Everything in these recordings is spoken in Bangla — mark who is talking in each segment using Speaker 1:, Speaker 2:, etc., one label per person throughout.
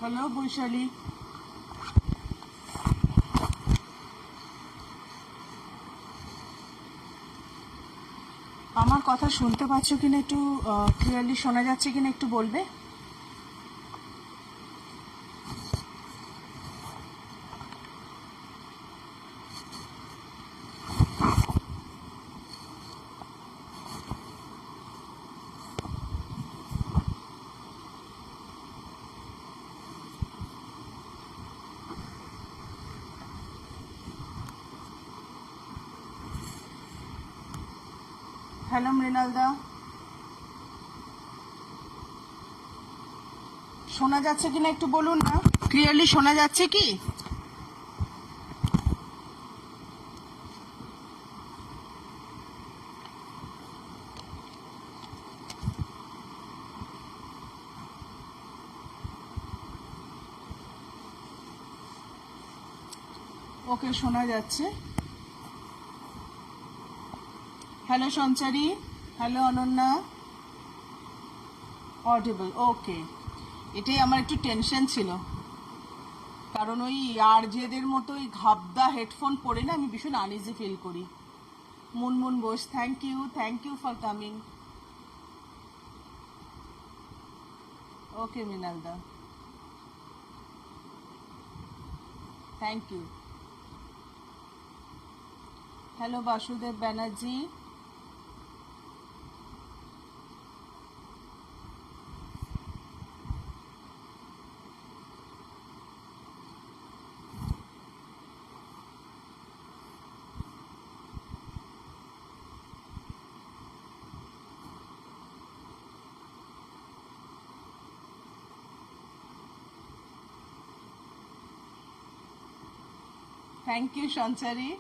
Speaker 1: হ্যালো বৈশালী, আমার কথা শুনতে পাচ্ছ কিনা একটু ক্লিয়ারলি শোনা যাচ্ছে কিনা একটু বলবে? হ্যালো মৃণালদা, শোনা যাচ্ছে কিনা একটু বলুন না, ক্লিয়ারলি শোনা যাচ্ছে কি? ওকে, শোনা যাচ্ছে। হ্যালো সঞ্চারী, হ্যালো অনন্যা, অডিবল, ওকে। এটাই আমার একটু টেনশন ছিল, কারণ ওই আরজেদের মতো ওই ঘাবদা হেডফোন পরে না আমি ভীষণ আনইজি ফিল করি। Munmun Bose, thank you for coming. Okay মৃণালদা, thank you. Hello Basudeb Banerjee, thank you Sanchari.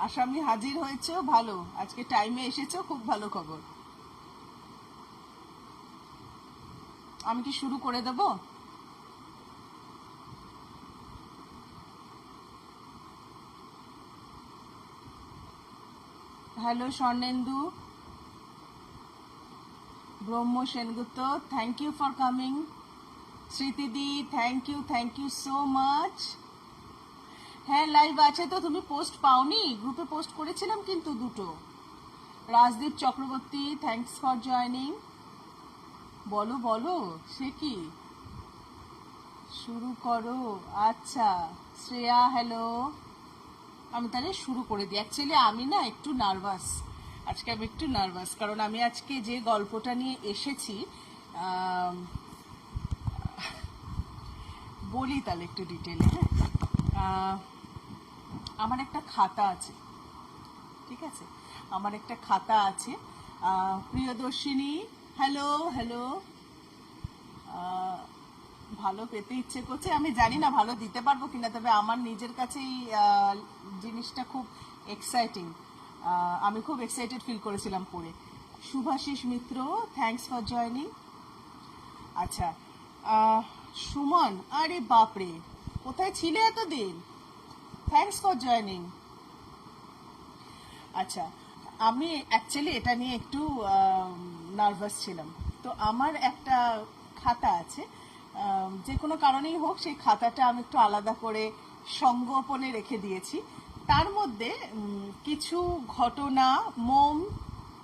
Speaker 1: আসামি হাজির হয়েছে, ভালো, আজকে টাইমে এসেছো, খুব ভালো খবর। আমি কি শুরু করে দেব? Hello Swarnendu, Brahma Sengupta, thank you for coming. স্মৃতিদি, থ্যাংক ইউ সো মাচ। হ্যাঁ লাইভ আছে তো, তুমি পোস্ট পাওনি? গ্রুপে পোস্ট করেছিলাম কিন্তু দুটো। Rajdeep Chakraborty, thanks for joining. বলো বলো, সে কি, শুরু করো। আচ্ছা শ্রেয়া, হ্যালো। আমি তাহলে শুরু করে দিই। অ্যাকচুয়ালি আমি না একটু নার্ভাস আজকে, আমি একটু নার্ভাস কারণ আমি আজকে যে গল্পটা নিয়ে এসেছি, বলি তাহলে একটু ডিটেলে। হ্যাঁ, আমার একটা খাতা আছে, ঠিক আছে, আমার একটা খাতা আছে। Priyadarshini, hello hello. ভালো পেতে ইচ্ছে করছে, আমি জানি না ভালো দিতে পারবো কিনা, তবে আমার নিজের কাছেই জিনিসটা খুব এক্সাইটিং। আমি খুব এক্সাইটেড ফিল করেছিলাম পড়ে। শুভাশিস মিত্র, থ্যাঙ্কস ফর জয়নিং। আচ্ছা, সুমন, আরে বাপরে, কোথায় ছিলে এতদিন? Thanks for joining. আচ্ছা, আমি অ্যাকচুয়ালি এটা নিয়ে একটু নার্ভাস ছিলাম। তো আমার একটা খাতা আছে, যে কোনো কারণেই হোক সেই খাতাটা আমি একটু আলাদা করে সংগোপনে রেখে দিয়েছি। তার মধ্যে কিছু ঘটনা, মোম,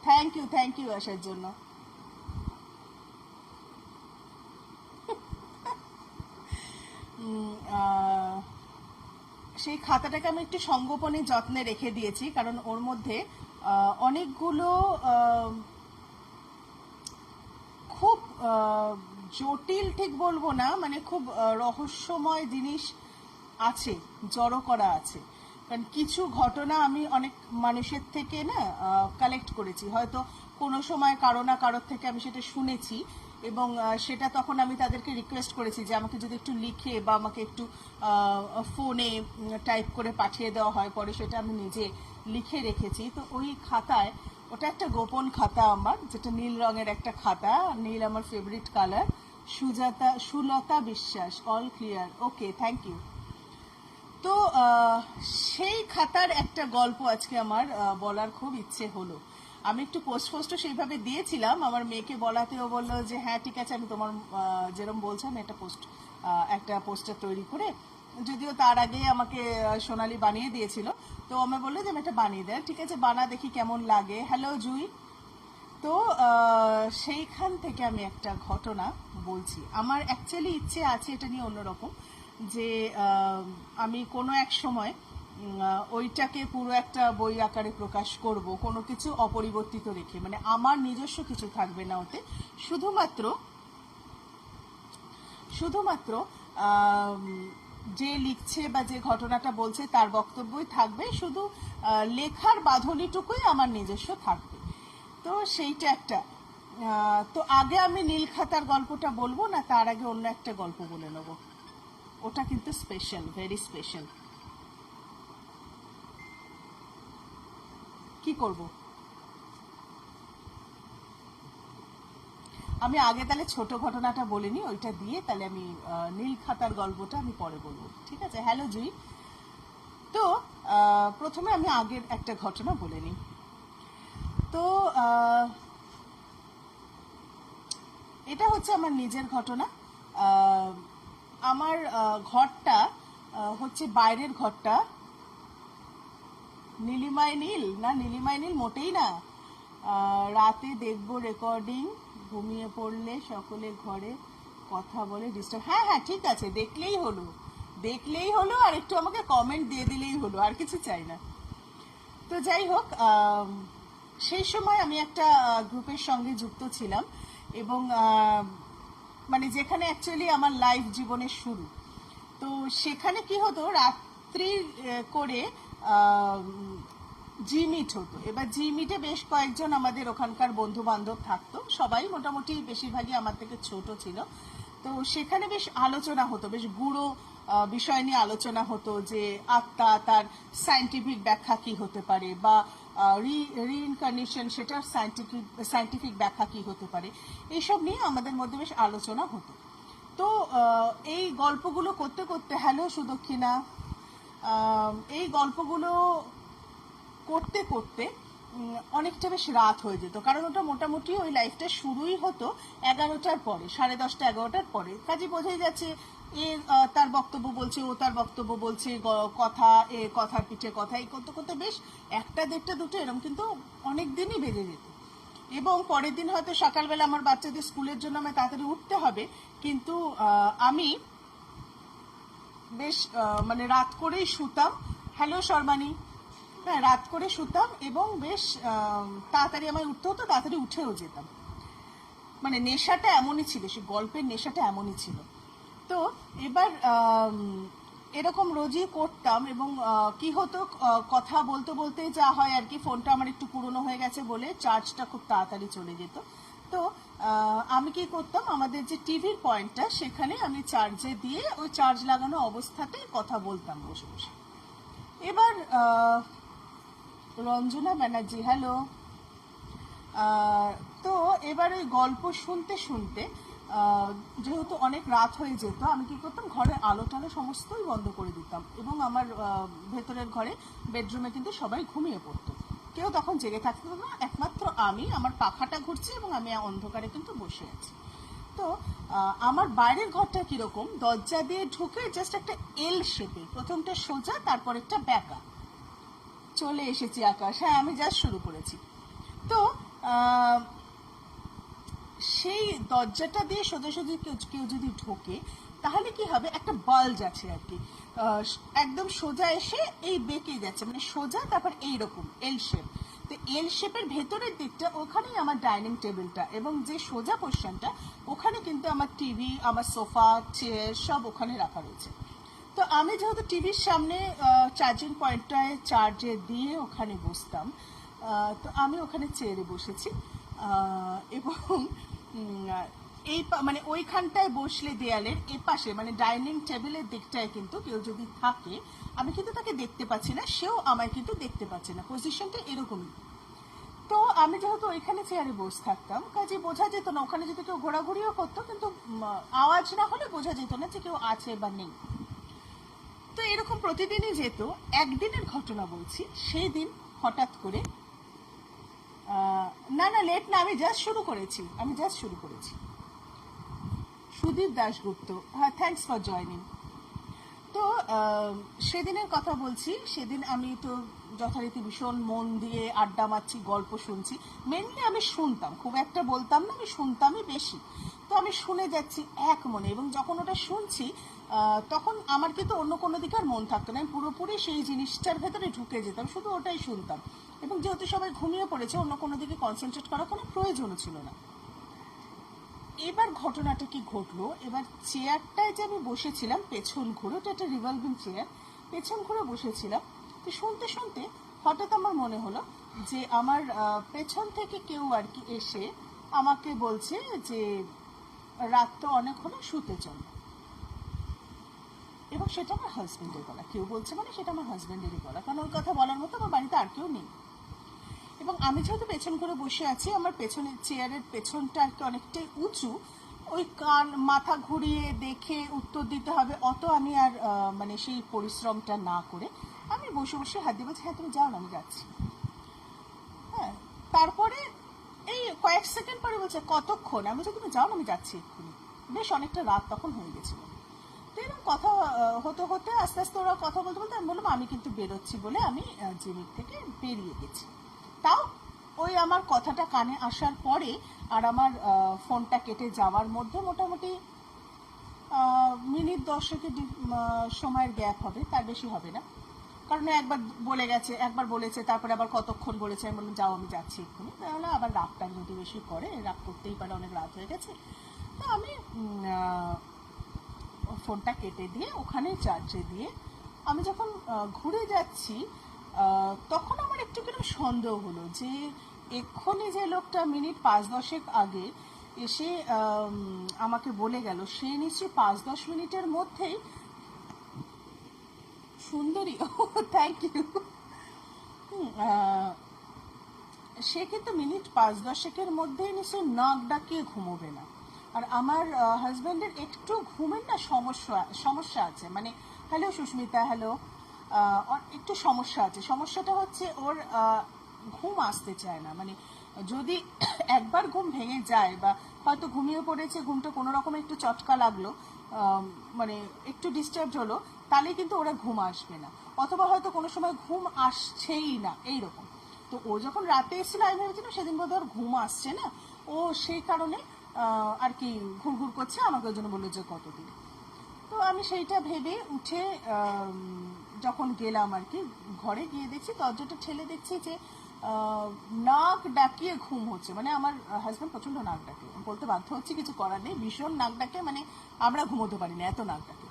Speaker 1: থ্যাংক ইউ আসার জন্য। সেই খাতাটাকে আমি একটু সংগোপনে যত্নে রেখে দিয়েছি, কারণ ওর মধ্যে অনেকগুলো খুব জটিল ঠিক বলবো না, মানে খুব রহস্যময় জিনিস আছে, জড়ো করা আছে। কারণ কিছু ঘটনা আমি অনেক মানুষের থেকে না কালেক্ট করেছি, হয়তো কোনো সময় কারো না কারোর থেকে আমি সেটা শুনেছি, এবং সেটা তখন আমি তাদেরকে রিকোয়েস্ট করেছি যে আমাকে যদি একটু লিখে বা আমাকে একটু ফোনে টাইপ করে পাঠিয়ে দেওয়া হয়, পরে সেটা আমি নিজে লিখে রেখেছি। তো ওই খাতায়, ওটা একটা গোপন খাতা আমার, যেটা নীল রঙের একটা খাতা, নীল আমার favourite colour. Sulata Biswas, all clear, okay, thank you. তো আহ, সেই খাতার একটা গল্প আজকে আমার বলার খুব ইচ্ছে হলো। আমি একটু পোস্টও সেইভাবে দিয়েছিলাম, আমার মেয়েকে বলাতেও বললো যে হ্যাঁ ঠিক আছে, আমি তোমার যেরকম বলছো আমি একটা পোস্টার তৈরি করে, যদিও তার আগে আমাকে সোনালি বানিয়ে দিয়েছিল, তো আমি বললো যে আমি এটা বানিয়ে দেয়, ঠিক আছে বানা দেখি কেমন লাগে। হ্যালো জুই। তো সেইখান থেকে আমি একটা ঘটনা বলছি। আমার অ্যাকচুয়ালি ইচ্ছে আছে এটা নিয়ে অন্যরকম, যে আমি কোনো এক সময় ওইটাকে পুরো একটা বই আকারে প্রকাশ করব, কোনো কিছু অপরিবর্তিত রেখে, মানে আমার নিজস্ব কিছু থাকবে না ওতে, শুধুমাত্র শুধুমাত্র আম, যে লিখছে বা যে ঘটনাটা বলছে তার বক্তব্যই থাকবে, শুধু লেখার বাঁধনিটুকুই আমার নিজস্ব থাকবে। তো সেইটা একটা। তো আগে আমি নীল খাতার গল্পটা বলবো, না তার আগে অন্য একটা গল্প বলে নেবো? ওটা কিন্তু স্পেশাল, ভেরি স্পেশাল। কি করব? আমি আগে তাহলে ছোট ঘটনাটা বলিনি, ওইটা দিয়ে তাহলে আমি নীল খাতার গল্পটা আমি পরে বলবো, ঠিক আছে? হ্যালো জুই। তো প্রথমে আমি আগের একটা ঘটনা বলে নিই। তো এটা হচ্ছে আমার নিজের ঘটনা। আমার ঘরটা হচ্ছে বাইরের ঘরটা নীলিমায় নীল, না নীলিমায় নীল মোটেই না। রাতে দেখবো রেকর্ডিং, ঘুমিয়ে পড়লে সকলে ঘরে কথা বলে ডিস্টার্ব। হ্যাঁ হ্যাঁ ঠিক আছে, দেখলেই হলো, দেখলেই হলো, আর একটু আমাকে কমেন্ট দিয়ে দিলেই হলো, আর কিছু চাই না। তো যাই হোক, সেই সময় আমি একটা গ্রুপের সঙ্গে যুক্ত ছিলাম, এবং মানে যেখানে অ্যাকচুয়ালি আমার লাইফ জীবনের শুরু। তো সেখানে কি হতো, রাত্রি করে জি মিট হতো। এবার জি মিটে বেশ কয়েকজন আমাদের ওখানকার বন্ধু বান্ধব থাকতো, সবাই মোটামুটি বেশিরভাগই আমার থেকে ছোট ছিল। তো সেখানে বেশ আলোচনা হতো, বেশ গুঁড়ো বিষয় নিয়ে আলোচনা হতো, যে আত্মা, তার সায়েন্টিফিক ব্যাখ্যা কি হতে পারে, বা রিইনকার্নেশন সেটার সায়েন্টিফিক ব্যাখ্যা কি হতে পারে, এইসব নিয়ে আমাদের মধ্যে বেশ আলোচনা হতো। তো এই গল্পগুলো করতে করতে, হ্যালো সুদক্ষিণা, এই গল্পগুলো করতে করতে অনেকটা বেশ রাত হয়ে যেত, কারণ ওটা মোটামুটি ওই লাইফটা শুরুই হতো 11টার পরে, 10:30 11টার পরে। কাজে বোঝাই যাচ্ছে এ তার বক্তব্য বলছে, ও তার বক্তব্য বলছে, কথা এ কথার পিঠে কথা, এই করতে করতে বেশ 1টা 1:30 2টো এরকম কিন্তু অনেক দিনই বেজে যেত। এবং পরের দিন হয়তো সকালবেলা আমার বাচ্চাদের স্কুলের জন্য আমায় তাড়াতাড়ি উঠতে হবে, কিন্তু আমি বেশ মানে রাত করেই শুতাম। হ্যালো শর্মানি। হ্যাঁ, রাত করে শুতাম এবং বেশ তাড়াতাড়ি আমায় উঠতে হতো, তাড়াতাড়ি উঠেও যেতাম। মানে নেশাটা এমনই ছিল, সে গল্পের নেশাটা এমনই ছিল। তো এবার এরকম রোজই করতাম, এবং কি হতো, কথা বলতে বলতে যা হয় আর কি, ফোনটা আমার একটু পুরনো হয়ে গেছে বলে চার্জটা খুব তাড়াতাড়ি চলে যেত। তো আমি কি করতাম, আমাদের যে টিভির পয়েন্টটা সেখানে আমি চার্জে দিয়ে ওই চার্জ লাগানো অবস্থাতেই কথা বলতাম বসে বসে। এবার রঞ্জনা ব্যানার্জি, হ্যালো। তো এবার ওই গল্প শুনতে শুনতে যেহেতু অনেক রাত হয়ে যেত, আমি কি করতাম, ঘরের আলো টালো সমস্তই বন্ধ করে দিতাম, এবং আমার ভেতরের ঘরে বেডরুমে কিন্তু সবাই ঘুমিয়ে পড়তো, কেউ তখন জেগে থাকতো না, একমাত্র আমি, আমার পাখাটা ঘুরছে এবং আমি অন্ধকারে কিন্তু বসে আছি। তো আমার বাইরের ঘরটা কিরকম, দরজা দিয়ে ঢুকে জাস্ট একটা এল শেপে, প্রথমটা সোজা তারপর একটা ব্যাকা। চলে এসেছি আকাশ, হ্যাঁ আমি জাস্ট শুরু করেছি। তো সেই দরজাটা দিয়ে সোজাসুজি কেউ যদি ঢোকে, তাহলে কি হবে, একটা বাল্জ আছে আর কি, একদম সোজা এসে এই বেঁকে যাচ্ছে, মানে সোজা, তারপর এইরকম এল শেপ। তো এল শেপের ভেতরের দিকটা, ওখানেই আমার ডাইনিং টেবিলটা, এবং যে সোজা পোর্শনটা ওখানে কিন্তু আমার টিভি, আমার সোফা, চেয়ার সব ওখানে রাখা রয়েছে। তো আমি যেহেতু টিভির সামনে চার্জিং পয়েন্টটায় চার্জে দিয়ে ওখানে বসতাম, তো আমি ওখানে চেয়ারে বসেছি, এবং এই মানে ওইখানটায় বসলে দেয়ালের এপাশে, মানে ডাইনিং টেবিলের দিকটায় কিন্তু কেউ যদি থাকে, আমি কিন্তু তাকে দেখতে পাচ্ছি না, সেও আমায় কিন্তু দেখতে পাচ্ছে না, পজিশনটা এরকমই। তো আমি যেহেতু ওইখানে চেয়ারে বসে থাকতাম, কাজে বোঝা যেত না, ওখানে যদি কেউ ঘোরাঘুরিও করতো কিন্তু আওয়াজ না হলে বোঝা যেত না যে কেউ আছে বা নেই। তো এরকম প্রতিদিনই যেত। একদিনের ঘটনা বলছি, সেই দিন হঠাৎ করে না না লেট না, আমি জাস্ট শুরু করেছি। সুদীপ দাশগুপ্ত, হ্যাঁ, থ্যাঙ্কস ফর জয়নিং। তো সেদিনের কথা বলছি। সেদিন আমি তো যথারীতি ভীষণ মন দিয়ে আড্ডা মারছি, গল্প শুনছি। মেনলি আমি শুনতাম, খুব একটা বলতাম না, আমি শুনতামই বেশি। তো আমি শুনে যাচ্ছি এক মনে, এবং যখন ওটা শুনছি তখন আমার কিন্তু অন্য কোনো দিকে আর মন থাকতো না, আমি পুরোপুরি সেই জিনিসটার ভেতরে ঢুকে যেতাম, শুধু ওটাই শুনতাম। এবং যেহেতু সবাই ঘুমিয়ে পড়েছে, অন্য কোনো দিকে কনসেন্ট্রেট করার কোনো প্রয়োজনও ছিল না। এবার ঘটনাটা কি ঘটলো, এবার চেয়ারটায় যে আমি বসেছিলাম পেছন ঘুরে, ওটা একটা রিভলভিং চেয়ার, পেছন ঘুরে বসেছিলাম। তো শুনতে শুনতে হঠাৎ আমার মনে হলো যে আমার পেছন থেকে কেউ আর কি এসে আমাকে বলছে যে রাত তো অনেক হলো, শুতে চল। এবং সেটা আমার হাজব্যান্ডের গলা, কেউ বলছে মানে সেটা আমার হাজব্যান্ডেরই গলা, কারণ ওর কথা বলার মতো আমার বাড়িতে আর কেউ নেই। এবং আমি যেহেতু পেছন করে বসে আছি, আমার পেছনের চেয়ারের পেছনটা আর কি অনেকটাই উঁচু, ওই কান মাথা ঘুরিয়ে দেখে উত্তর দিতে হবে অত আমি আর মানে সেই পরিশ্রমটা না করে আমি বসে বসে হাত দিয়ে বলছি, হ্যাঁ তুমি যাও না, আমি যাচ্ছি। হ্যাঁ, তারপরে এই কয়েক সেকেন্ড পরে বলছে কতক্ষণ, আমি বলছি তুমি যাও না, আমি যাচ্ছি এক্ষুনি। বেশ অনেকটা রাত তখন হয়ে গেছিল। তো এরকম কথা হতে হতে আস্তে আস্তে ওরা কথা বলতে বলতে আমি বললাম আমি কিন্তু বেরোচ্ছি বলে আমি জিমের থেকে বেরিয়ে গেছি। তাও ওই আমার কথাটা কানে আসার পরে আর আমার ফোনটা কেটে যাওয়ার মধ্যে মোটামুটি মিনিট 10 সময়ের গ্যাপ হবে, তার বেশি হবে না। কারণ একবার বলে গেছে, একবার বলেছে, তারপরে আবার কতক্ষণ বলেছে, আমি বললাম যাও আমি যাচ্ছি এক্ষুনি। তাহলে আবার রাগটা যদি বেশি করে, রাগ করতেই পারে, অনেক রাত হয়ে গেছে। তো আমি ফোনটা কেটে দিয়ে ওখানে চার্জে দিয়ে আমি যখন ঘুরে যাচ্ছি, তখন আমার একটু কিরকম সন্দেহ হলো যে এক্ষুনি যে লোকটা মিনিট 5-10 আগে এসে আমাকে বলে গেল, সে নিশ্চয়ই 5-10 মিনিটের মধ্যেই সুন্দরী, থ্যাংক ইউ, সে কিন্তু মিনিট 5-10 মধ্যেই নিশ্চয়ই নাক ডাকিয়ে ঘুমোবে না। আর আমার হাজব্যান্ডের একটু ঘুমের না সমস্যা আছে, মানে হ্যালো সুস্মিতা, হ্যালো, একটু সমস্যা আছে। সমস্যাটা হচ্ছে ওর ঘুম আসতে চায় না, মানে যদি একবার ঘুম ভেঙে যায় বা হয়তো ঘুমিয়ে পড়েছে, ঘুমটা কোনো রকমের একটু চটকা লাগলো, মানে একটু ডিস্টার্ব হলো, তাহলে কিন্তু ওরা ঘুম আসবে না, অথবা হয়তো কোনো সময় ঘুম আসছেই না, এইরকম। তো ও যখন রাতে এসেছিল আমি ভেবেছিলাম সেদিন বোধহয় ওর ঘুম আসছে না, ও সেই কারণে আর কি ঘুরঘুর করছে, আমাকে ওই জন্য বললো যে কতদিন। তো আমি সেইটা ভেবে উঠে যখন গেলাম আর কি ঘরে, গিয়ে দেখছি দরজাটা ঠেলে দেখছি যে নাক ডাকিয়ে ঘুম হচ্ছে, মানে আমার হাজব্যান্ড প্রচণ্ড নাক ডাকে, বলতে বাধ্য হচ্ছে, কিছু করার নেই, ভীষণ নাক ডাকে, মানে আমরা ঘুমোতে পারি না, এত নাক ডাকে।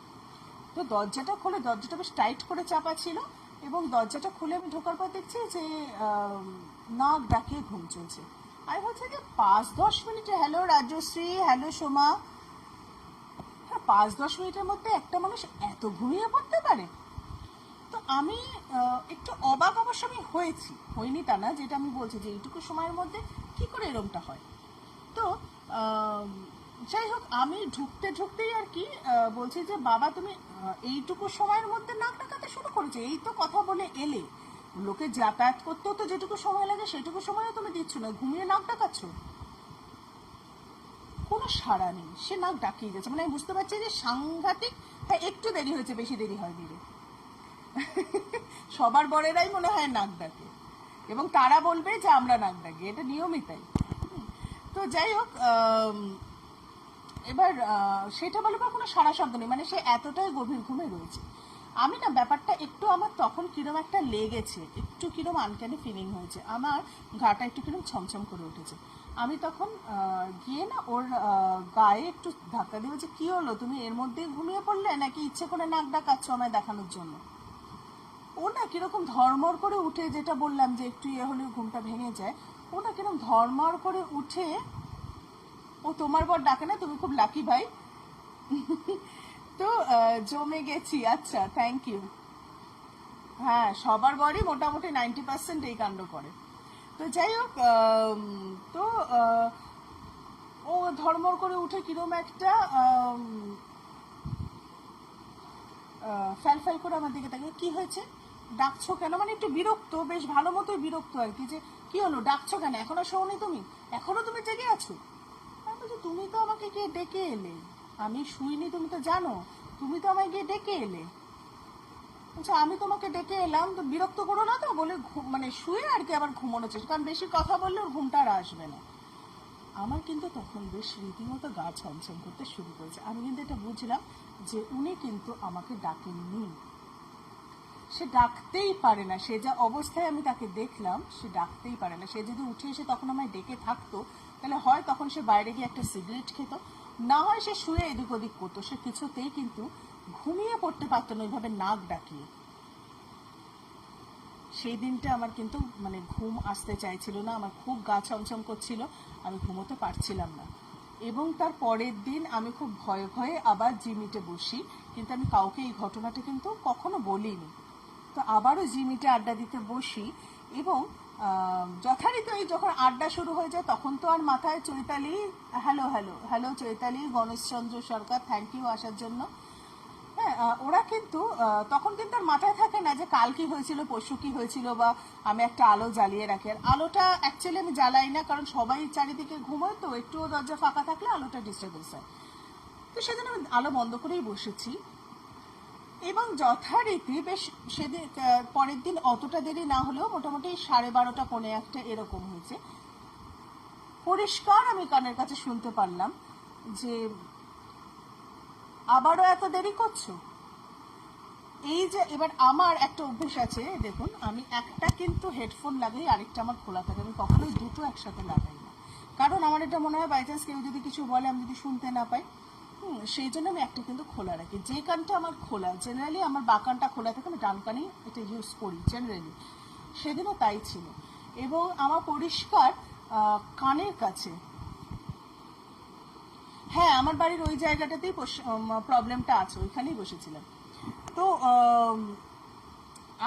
Speaker 1: তো দরজাটা খুলে, দরজাটা বেশ টাইট করে চাপা ছিল, এবং দরজাটা খুলে আমি ঢোকার পর দেখছি যে নাক ডাকিয়ে ঘুম চলছে। আমি বলছি যে 5-10 মিনিটে, হ্যালো রাজশ্রী, হ্যালো সোমা, হ্যাঁ 5-10 মিনিটের মধ্যে একটা মানুষ এত ঘুমিয়ে পড়তে পারে? তো আমি একটু অবাক অবশ্য আমি হইনি তা না, যেটা আমি বলছি যে এইটুকু সময়ের মধ্যে কি করে এরমটা হয়। তো যাই হোক, আমি ঢুকতে ঢুকতেই আর কি বলছি যে বাবা তুমি এইটুকু সময়ের মধ্যে নাক ডাকাতে শুরু করেছো, এই তো কথা বলে এলে, লোকে যাতায়াত করতেও তো যেটুকু সময় লাগে সেটুকু সময়ও তুমি দিচ্ছ না, ঘুমিয়ে নাক ডাকাচ্ছ। কোনো সাড়া নেই, সে নাক ডাকিয়ে যাচ্ছে, মানে আমি বুঝতে পারছি যে সাংঘাতিক। হ্যাঁ একটু দেরি হয়েছে, বেশি দেরি হয়নি রে। সবার বড়েরাই মনে হয় নাক ডাকে, এবং তারা বলবে যে আমরা নাক ডাকি, এটা নিয়মই তাই। তো যাই হোক, এবার সেটা বলে কোনো সারা শব্দ নেই, মানে সে এতটাই গভীর ঘুমে রয়েছে। আমি না ব্যাপারটা একটু, আমার তখন কিরম একটা লেগেছে, একটু কিরম আনক্যানি ফিলিং হয়েছে, আমার গাটা একটু কিরম ছমছম করে উঠেছে। আমি তখন গিয়ে না ওর গায়ে একটু ধাক্কা দিয়ে বলছি, কি হলো, তুমি এর মধ্যে ঘুমিয়ে পড়লে নাকি ইচ্ছে করে নাক ডাকাচ্ছ আমায় দেখানোর জন্য? ও না কিরকম ধর্মর করে উঠে, যেটা বললাম যে একটু ইয়ে হলে ঘুমটা ভেঙে যায়, ও না কিরকম ধর্মর করে উঠে, ও তোমার বর ডাকে না, তুমি খুব লাকি ভাই। তো জমে গেছি, আচ্ছা থ্যাংক ইউ। হ্যাঁ সবার বরই মোটামুটি 90% এই কাণ্ড করে। তো যাই হোক, তো ও ধর্মর করে উঠে কিরম একটা ফ্যাল ফ্যাল করে আমার দিকে তাকিয়ে, কি হয়েছে, ডাকছো কেন, মানে একটু বিরক্ত, বেশ ভালো মতোই বিরক্ত আর কি, যে কি হলো ডাকছো কেন, এখনো শোনি তুমি, এখনো তুমি জেগে আছো। আমি বলছি তুমি তো আমাকে গিয়ে ডেকে এলে, আমি শুইনি তুমি তো জানো, তুমি তো আমায় গিয়ে ডেকে এলে। আচ্ছা আমি তোমাকে ডেকে এলাম তো বিরক্ত করো না তো, বলে মানে শুয়ে আর কি আবার ঘুমানোর চেষ্টা, কারণ বেশি কথা বললে ওর ঘুমটা আর আসবে না। আমার কিন্তু তখন বেশ রীতিমতো গা ছমছম করতে শুরু করেছে। আমি কিন্তু এটা বুঝলাম যে উনি কিন্তু আমাকে ডাকেননি, সে ডাকতেই পারে না, সে যা অবস্থায় আমি তাকে দেখলাম সে ডাকতেই পারে না। সে যদি উঠে এসে তখন আমায় ডেকে থাকতো, তাহলে হয় তখন সে বাইরে গিয়ে একটা সিগারেট খেত, না হয় সে শুয়ে এদিক ওদিক করতো, সে কিছুতেই কিন্তু ঘুমিয়ে পড়তে পারতো না ওইভাবে নাক ডাকিয়ে। সেই দিনটা আমার কিন্তু মানে ঘুম আসতে চাইছিল না, আমার খুব গা ছমছম করছিল, আমি ঘুমোতে পারছিলাম না। এবং তার পরের দিন আমি খুব ভয়ে ভয়ে আবার জিমিটে বসি, কিন্তু আমি কাউকে এই ঘটনাটা কিন্তু কখনো বলিনি। তো আবারও জিমিটে আড্ডা দিতে বসি, এবং যথারীতি ওই যখন আড্ডা শুরু হয়ে যায় তখন তো আর মাথায় Chaitali, hello hello hello Chaitali, Ganeshchandra Sarkar thank you আসার জন্য। হ্যাঁ, ওরা কিন্তু তখন কিন্তু আর মাথায় থাকে না যে কাল কি হয়েছিল, পরশু কি হয়েছিল, বা আমি একটা আলো জ্বালিয়ে রাখি। আর আলোটা অ্যাকচুয়ালি আমি জ্বালাই না, কারণ সবাই চারিদিকে ঘুমোয়, তো একটুও দরজা ফাঁকা থাকলে আলোটা ডিস্টার্বেন্স হয়। তো সেদিন আমি আলো বন্ধ করেই বসেছি, এবং যথারীতি বেশ সেদিন পরের দিন অতটা দেরি না হলেও মোটামুটি 12:30 পৌনে 1 এরকম হয়েছে। পরিষ্কার আমি কানের কাছে শুনতে পারলাম যে আবারও এত দেরি করছো। এই যে এবার আমার একটা অভ্যেস আছে, দেখুন আমি একটা কিন্তু হেডফোন লাগাই, আরেকটা আমার খোলা থাকে, আমি কখনোই দুটো একসাথে লাগাই না, কারণ আমার এটা মনে হয় বাই চান্স কেউ যদি কিছু বলে আমি যদি শুনতে না পাই। সেই জন্য আমি একটা কিন্তু খোলা রাখি, যে কানটা আমার খোলা, জেনারেলি আমার বা কানটা খোলা থাকে, আমি ডান কানেই এটা ইউজ করি জেনারেলি, সেদিনও তাই ছিল। এবং আমার পরিষ্কার কানের কাছে, হ্যাঁ আমার বাড়ির ওই জায়গাটাতেই প্রবলেমটা আছে, ওইখানেই বসেছিলাম। তো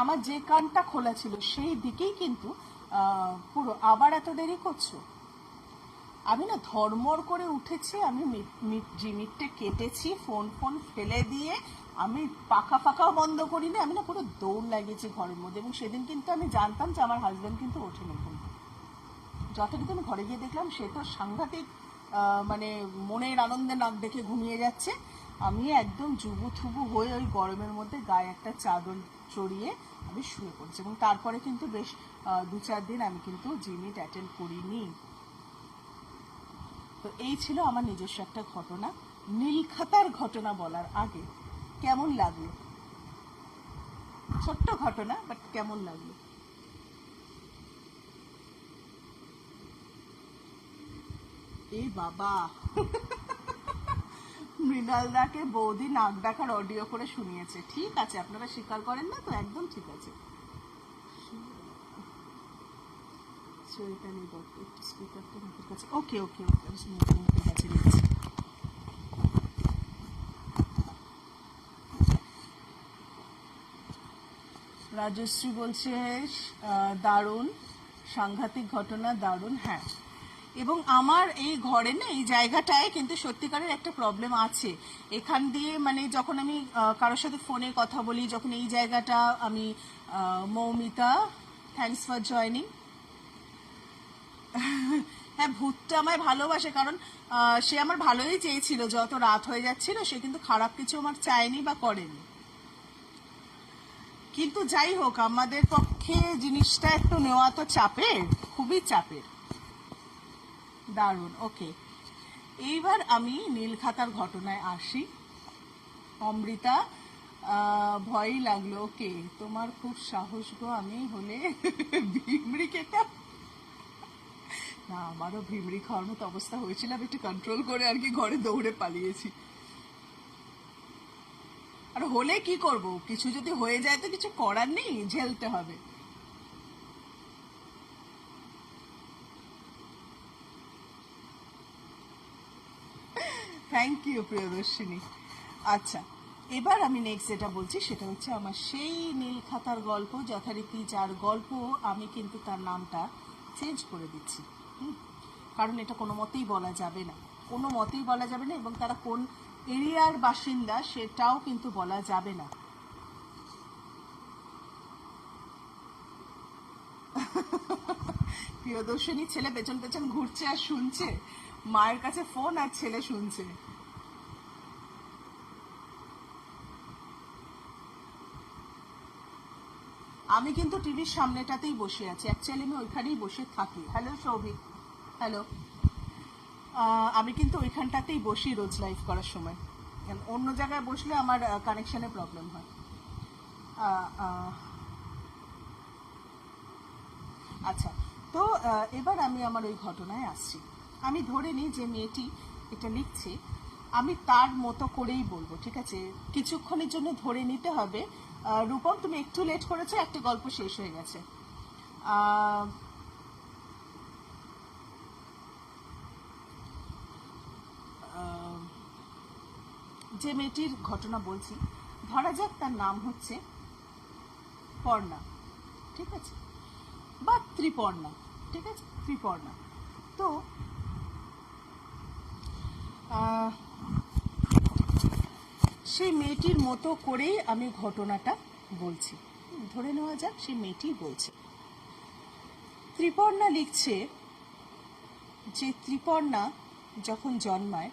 Speaker 1: আমার যে কানটা খোলা ছিল সেই দিকেই কিন্তু পুরো আবার এত দেরি করছো। আমি না ধর্মর করে উঠেছি, আমি জিমিটটা কেটেছি, ফোন ফোন ফেলে দিয়ে আমি পাখা ফাঁকাও বন্ধ করিনি, আমি না পুরো দৌড় লাগিয়েছি ঘরের মধ্যে। এবং সেদিন কিন্তু আমি জানতাম যে আমার হাজব্যান্ড কিন্তু ওঠেনি ঘুম থেকে। যথারীতি আমি ঘরে গিয়ে দেখলাম সে তো সাংঘাতিক মানে মনের আনন্দে নাক দেখে ঘুমিয়ে যাচ্ছে, আমি একদম জুবু থুবু হয়ে ওই গরমের মধ্যে গায়ে একটা চাদর চড়িয়ে আমি শুয়ে পড়ছি। এবং তারপরে কিন্তু বেশ 2-4 দিন আমি কিন্তু জিমিট অ্যাটেন্ড করিনি। তো এই ছিল আমার নিজস্ব একটা ঘটনা। নীলখাতার ঘটনা বলার আগে কেমন লাগলো? ছোট্ট ঘটনা, বাট কেমন লাগলো? এই বাবা, মৃণালদাকে বৌদি নাক ডাকার অডিও করে শুনিয়েছে, ঠিক আছে আপনারা স্বীকার করেন না তো, একদম ঠিক আছে। চৈতালি দত্ত একটু স্পিকারটা মুখের কাছে, ওকে ওকে ওকে, আমি মুখের কাছে নিচ্ছি। রাজশ্রী বলছে দারুণ, সাংঘাতিক ঘটনা, দারুণ। হ্যাঁ, এবং আমার এই ঘরে না এই জায়গাটায় কিন্তু সত্যিকারের একটা প্রবলেম আছে। এখান দিয়ে মানে যখন আমি কারোর সাথে ফোনে কথা বলি, যখন এই জায়গাটা আমি মৌমিতা, থ্যাঙ্কস ফর জয়নিং। হ্যাঁ, ভূতটা আমায় ভালোবাসে, কারণ সে আমার ভালোই চেয়েছিল, যত রাত হয়ে যাচ্ছিল সে কিন্তু খারাপ কিছু আমার চায়নি বা করেনি। কিন্তু যাই হোক, আমাদের পক্ষে জিনিসটা একটু নেওয়া তো চাপের, খুবই চাপের। দারুণ, ওকে। এইবার আমি নীলখাতার ঘটনায় আসি। অমৃতা, ভয়ই লাগলো, ওকে, তোমার খুব সাহস গো, আমি হলে ভিমড়ি খেতাম না, আমারও ভিমড়ি খাওয়ার মতো অবস্থা হয়েছিল, আমি একটু কন্ট্রোল করে আর কি ঘরে দৌড়ে পালিয়েছি। আর হলে কি করব, কিছু যদি হয়ে যায় তো কিছু করার নেই, ঝেলতে হবে। Thank you Priyadarshini. আচ্ছা, এবার আমি নেক্সট যেটা বলছি সেটা হচ্ছে আমার সেই নীল খাতার গল্প, যথারীতি যার গল্প আমি কিন্তু তার নামটা চেঞ্জ করে দিচ্ছি। কারণ এটা কোনো মতেই বলা যাবে না, কোনো মতেই বলা যাবে না, এবং তারা কোন এরিয়ার বাসিন্দা সেটাও কিন্তু বলা যাবে না। প্রিয়দর্শনী ছেলে পেছন পেছন ঘুরছে আর শুনছে, মায়ের কাছে ফোন আর ছেলে শুনছে। আমি কিন্তু টিভির সামনেটাতেই বসে আছি, অ্যাকচুয়ালি আমি ওইখানেই বসে থাকি। Hello Souvik, hello. আমি কিন্তু ওইখানটাতেই বসি রোজ লাইভ করার সময়, অন্য জায়গায় বসলে আমার কানেকশনে প্রবলেম হয়। আচ্ছা, তো এবার আমি আমার ওই ঘটনায় আসছি। আমি ধরে নিই যে মেয়েটি এটা লিখছে, আমি তার মতো করেই বলবো, ঠিক আছে? কিছুক্ষণের জন্য ধরে নিতে হবে। রূপম, তুমি একটু লেট করেছো, একটা গল্প শেষ হয়ে গেছে। যে মেয়েটির ঘটনা বলছি, ধরা যাক তার নাম হচ্ছে পর্ণা, ঠিক আছে, বা ত্রিপর্ণা, ঠিক আছে, ত্রিপর্ণা। তো সেই মেয়েটির মতো করেই আমি ঘটনাটা বলছি। ধরে নেওয়া যাক সেই মেয়েটি বলছে। ত্রিপর্ণা লিখছে যে ত্রিপর্ণা যখন জন্মায়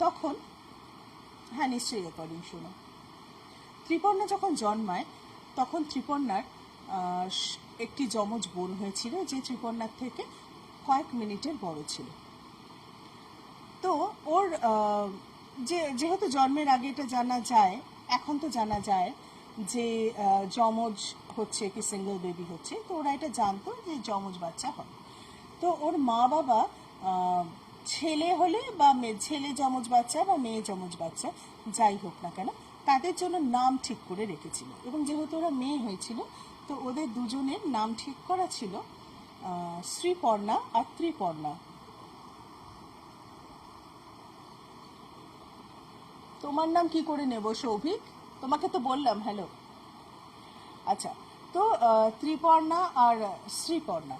Speaker 1: তখন, হ্যাঁ নিশ্চয়ই রেকর্ডিং শোনো। ত্রিপর্ণা যখন জন্মায় তখন ত্রিপর্ণার একটি যমজ বোন হয়েছিল, যে ত্রিপর্ণার থেকে কয়েক মিনিটের বড় ছিল। তো ওর যেহেতু জন্মের আগে এটা জানা যায়, এখন তো জানা যায় যে যমজ হচ্ছে কি সিঙ্গেল বেবি হচ্ছে, তো ওরা এটা জানতো যে যমজ বাচ্চা হবে। তো ওর মা বাবা ছেলে হলে বা ছেলে যমজ বাচ্চা বা মেয়ে যমজ বাচ্চা যাই হোক না কেন, তাদের জন্য নাম ঠিক করে রেখেছিল। এবং যেহেতু ওরা মেয়ে হয়েছিল, তো ওদের দুজনের নাম ঠিক করা ছিল শ্রীপর্ণা আর ত্রিপর্ণা। তোমার নাম কি করে নেব সৌভিক? তোমাকে তো বললাম হ্যালো। আচ্ছা, তো ত্রিপর্ণা আর শ্রীপর্ণা।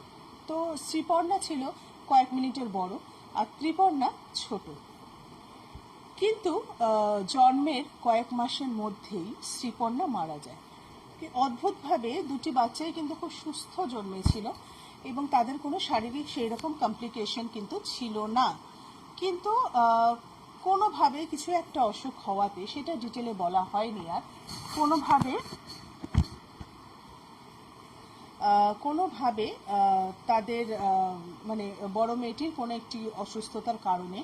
Speaker 1: তো শ্রীপর্ণা ছিল কয়েক মিনিটের বড় আর ত্রিপর্ণা ছোট। কিন্তু জন্মের কয়েক মাসের মধ্যেই শ্রীপর্ণা মারা যায়। অদ্ভুতভাবে দুটি বাচ্চাই কিন্তু খুব সুস্থ জন্মেছিল এবং তাদের কোনো শারীরিক সেই রকম কমপ্লিকেশন কিন্তু ছিল না। কিন্তু কোনোভাবে কিছু একটা অসুখ হওয়াতে, সেটা ডিটেলে বলা হয়নি, আর কোনোভাবে তাদের মানে বড় মেয়েটির কোনো একটি অসুস্থতার কারণে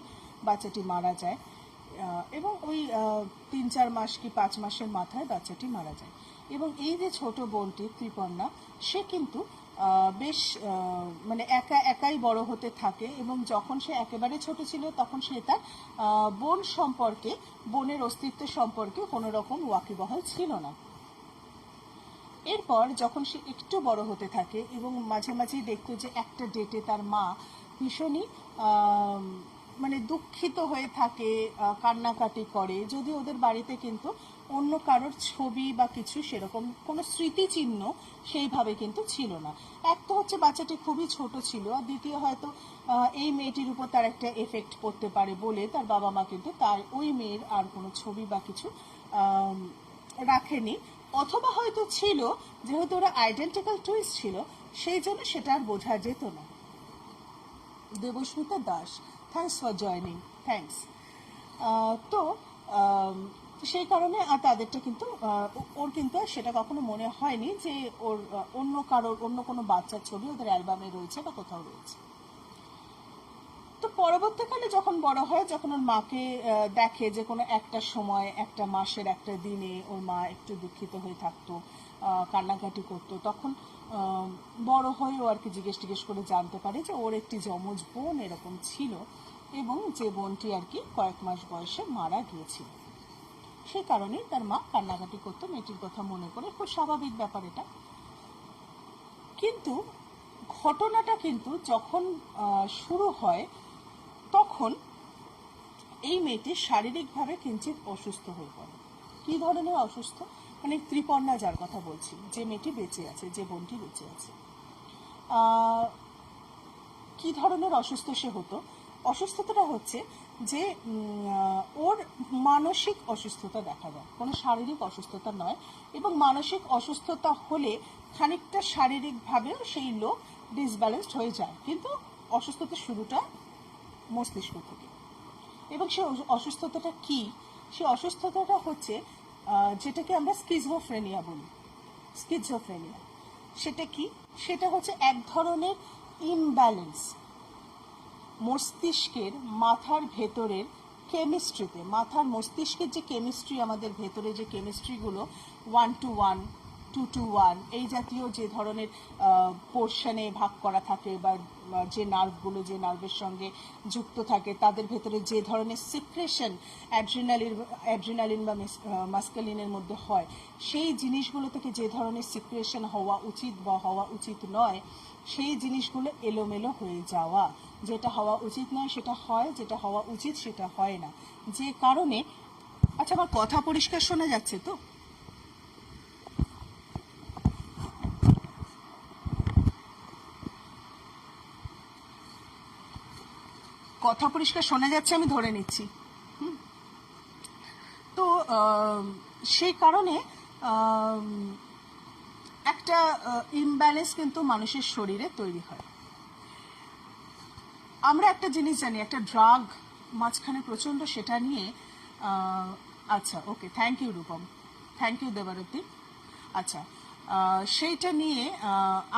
Speaker 1: বাচ্চাটি মারা যায় এবং ওই 3-4 মাস কি 5 মাসের মাথায় বাচ্চাটি মারা যায়। এবং এই যে ছোট বোনটি ত্রিপর্ণা, সে কিন্তু বেশ মানে একাই বড় হতে থাকে এবং যখন সে একেবারে ছোট ছিল তখন সে তার বোন সম্পর্কে, বোনের অস্তিত্ব সম্পর্কে কোনো রকম ওয়াকিবহাল ছিল না। এরপর যখন সে একটু বড় হতে থাকে এবং মাঝে মাঝেই দেখতো যে একটা ডেটে তার মা ভীষণই মানে দুঃখিত হয়ে থাকে, কান্নাকাটি করে, যদি ওদের বাড়িতে কিন্তু অন্য কারোর ছবি বা কিছু সেরকম কোনো স্মৃতিচিহ্ন সেইভাবে কিন্তু ছিল না। এক তো হচ্ছে বাচ্চাটি খুবই ছোট ছিল, আর দ্বিতীয় হয়তো এই মেয়েটির উপর তার একটা এফেক্ট পড়তে পারে বলে তার বাবা মা কিন্তু তার ওই মেয়ের আর কোনো ছবি বা কিছু রাখেনি। অথবা হয়তো ছিল, যেহেতু ওরা আইডেন্টিক্যাল টুইন্স ছিল সেই জন্য সেটা আর বোঝা যেত না। Debasmita Das, thanks for joining, thanks. তো সেই কারণে আর তাদেরটা কিন্তু ওর কিন্তু সেটা কখনো মনে হয়নি যে ওর অন্য কারোর অন্য কোনো বাচ্চার ছবি ওদের অ্যালবামে রয়েছে বা কোথাও রয়েছে। তো পরবর্তীকালে যখন বড় হয়, যখন ওর মাকে দেখে যে কোনো একটা সময়, একটা মাসের একটা দিনে ওর মা একটু দুঃখিত হয়ে থাকতো, কান্নাকাটি করতো, তখন বড় হয়েও আর কি জিজ্ঞেস করে জানতে পারে যে ওর একটি যমজ বোন এরকম ছিল এবং যে বোনটি আর কি কয়েক মাস বয়সে মারা গিয়েছিল। সেই কারণেই তার মা কান্নাকাটি করতো মেয়েটির কথা মনে করে, খুব স্বাভাবিক ব্যাপার এটা। কিন্তু ঘটনাটা কিন্তু যখন শুরু হয় তখন এই মেয়েটি শারীরিকভাবে কিঞ্চিত অসুস্থ হয়ে পড়ে। কি ধরনের অসুস্থ? মানে ত্রিপর্ণা যার কথা বলছি, যে মেয়েটি বেঁচে আছে, যে বোনটি বেঁচে আছে, কি ধরনের অসুস্থ সে হতো? অসুস্থতাটা হচ্ছে যে ওর মানসিক অসুস্থতা দেখা যায়, কোনো শারীরিক অসুস্থতা নয়। এবং মানসিক অসুস্থতা হলে খানিকটা শারীরিকভাবেও সেই লোক ডিসব্যালেন্সড হয়ে যায়, কিন্তু অসুস্থতার শুরুটা মস্তিষ্ক থেকে। এবং সেই অসুস্থতাটা কি? সেই অসুস্থতাটা হচ্ছে যেটাকে আমরা স্কিজোফ্রেনিয়া বলি। স্কিজোফ্রেনিয়া সেটা কি? সেটা হচ্ছে এক ধরনের ইমব্যালেন্স মস্তিষ্কের মাথার ভেতরের কেমিস্ট্রিতে। মাথার মস্তিষ্কের যে কেমিস্ট্রি, আমাদের ভেতরে যে কেমিস্ট্রিগুলো 1:1, 2:1 এই জাতীয় যে ধরনের পোর্শনে ভাগ করা থাকে, বা যে নার্ভগুলো যে নার্ভের সঙ্গে যুক্ত থাকে, তাদের ভেতরে যে ধরনের সিক্রেশন অ্যাড্রিনালিন বা মাস্কুলিনের মধ্যে হয়, সেই জিনিসগুলো থেকে যে ধরনের সিক্রেশন হওয়া উচিত বা হওয়া উচিত নয়, সেই জিনিসগুলো এলোমেলো হয়ে যাওয়া। যেটা হওয়া উচিত নয় সেটা হয়, যেটা হওয়া উচিত সেটা হয় না, যে কারণে। আচ্ছা, আমার কথা পরিষ্কার শোনা যাচ্ছে তো? কথা পরিষ্কার শোনা যাচ্ছে আমি ধরে নিচ্ছি। তো সেই কারণে একটা ইমব্যালেন্স কিন্তু মানুষের শরীরে তৈরি হয়। আমরা একটা জিনিস জানি, একটা ড্রাগ মাঝখানে প্রচণ্ড সেটা নিয়ে আচ্ছা, okay, thank you Rupam, thank you Debarati. আচ্ছা, সেইটা নিয়ে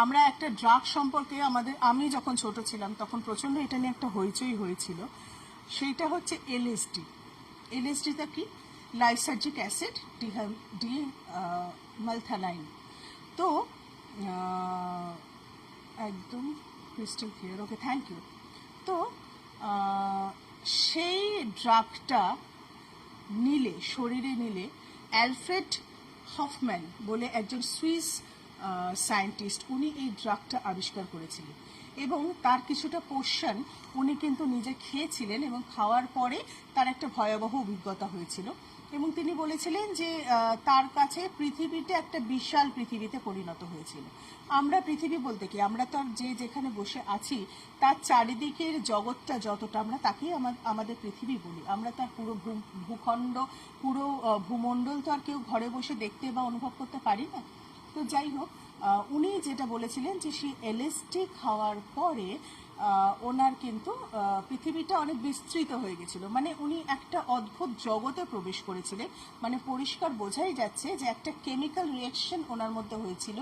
Speaker 1: আমরা একটা ড্রাগ সম্পর্কে আমি যখন ছোট ছিলাম তখন প্রচণ্ড এটা নিয়ে একটা হইচই হয়েছিল। সেইটা হচ্ছে এলএসডি। এলএসডিটা কি? লাইসার্জিক অ্যাসিড ডি মালথানাইন। তো একদম crystal clear, okay, thank you. তো সেই ড্রাগটা নিলে, শরীরে নিলে, অ্যালফ্রেড হফম্যান বলে একজন সুইস সায়েন্টিস্ট, উনি এই ড্রাগটা আবিষ্কার করেছিলেন। এবং তার কিছুটা পোর্শন উনি কিন্তু নিজে খেয়েছিলেন, এবং খাওয়ার পরে তার একটা ভয়াবহ অভিজ্ঞতা হয়েছিল। এবং তিনি বলেছিলেন যে তার কাছে পৃথিবীটা একটা বিশাল পৃথিবীতে পরিণত হয়েছিল। আমরা পৃথিবী বলতে কি, আমরা তো যে যেখানে বসে আছি তার চারিদিকের জগৎটা যতটা, আমরা তাকেই আমাদের পৃথিবী বলি। আমরা তার পুরো ভূখণ্ড, পুরো ভূমণ্ডল তো আর কেউ ঘরে বসে দেখতে বা অনুভব করতে পারি না। তো যাই হোক, উনি যেটা বলেছিলেন যে সেই এলএসডি খাওয়ার পরে ওনার কিন্তু পৃথিবীটা অনেক বিস্তৃত হয়ে গেছিল। মানে উনি একটা অদ্ভুত জগতে প্রবেশ করেছিলেন। মানে পরিষ্কার বোঝাই যাচ্ছে যে একটা কেমিক্যাল রিয়াকশন ওনার মধ্যে হয়েছিল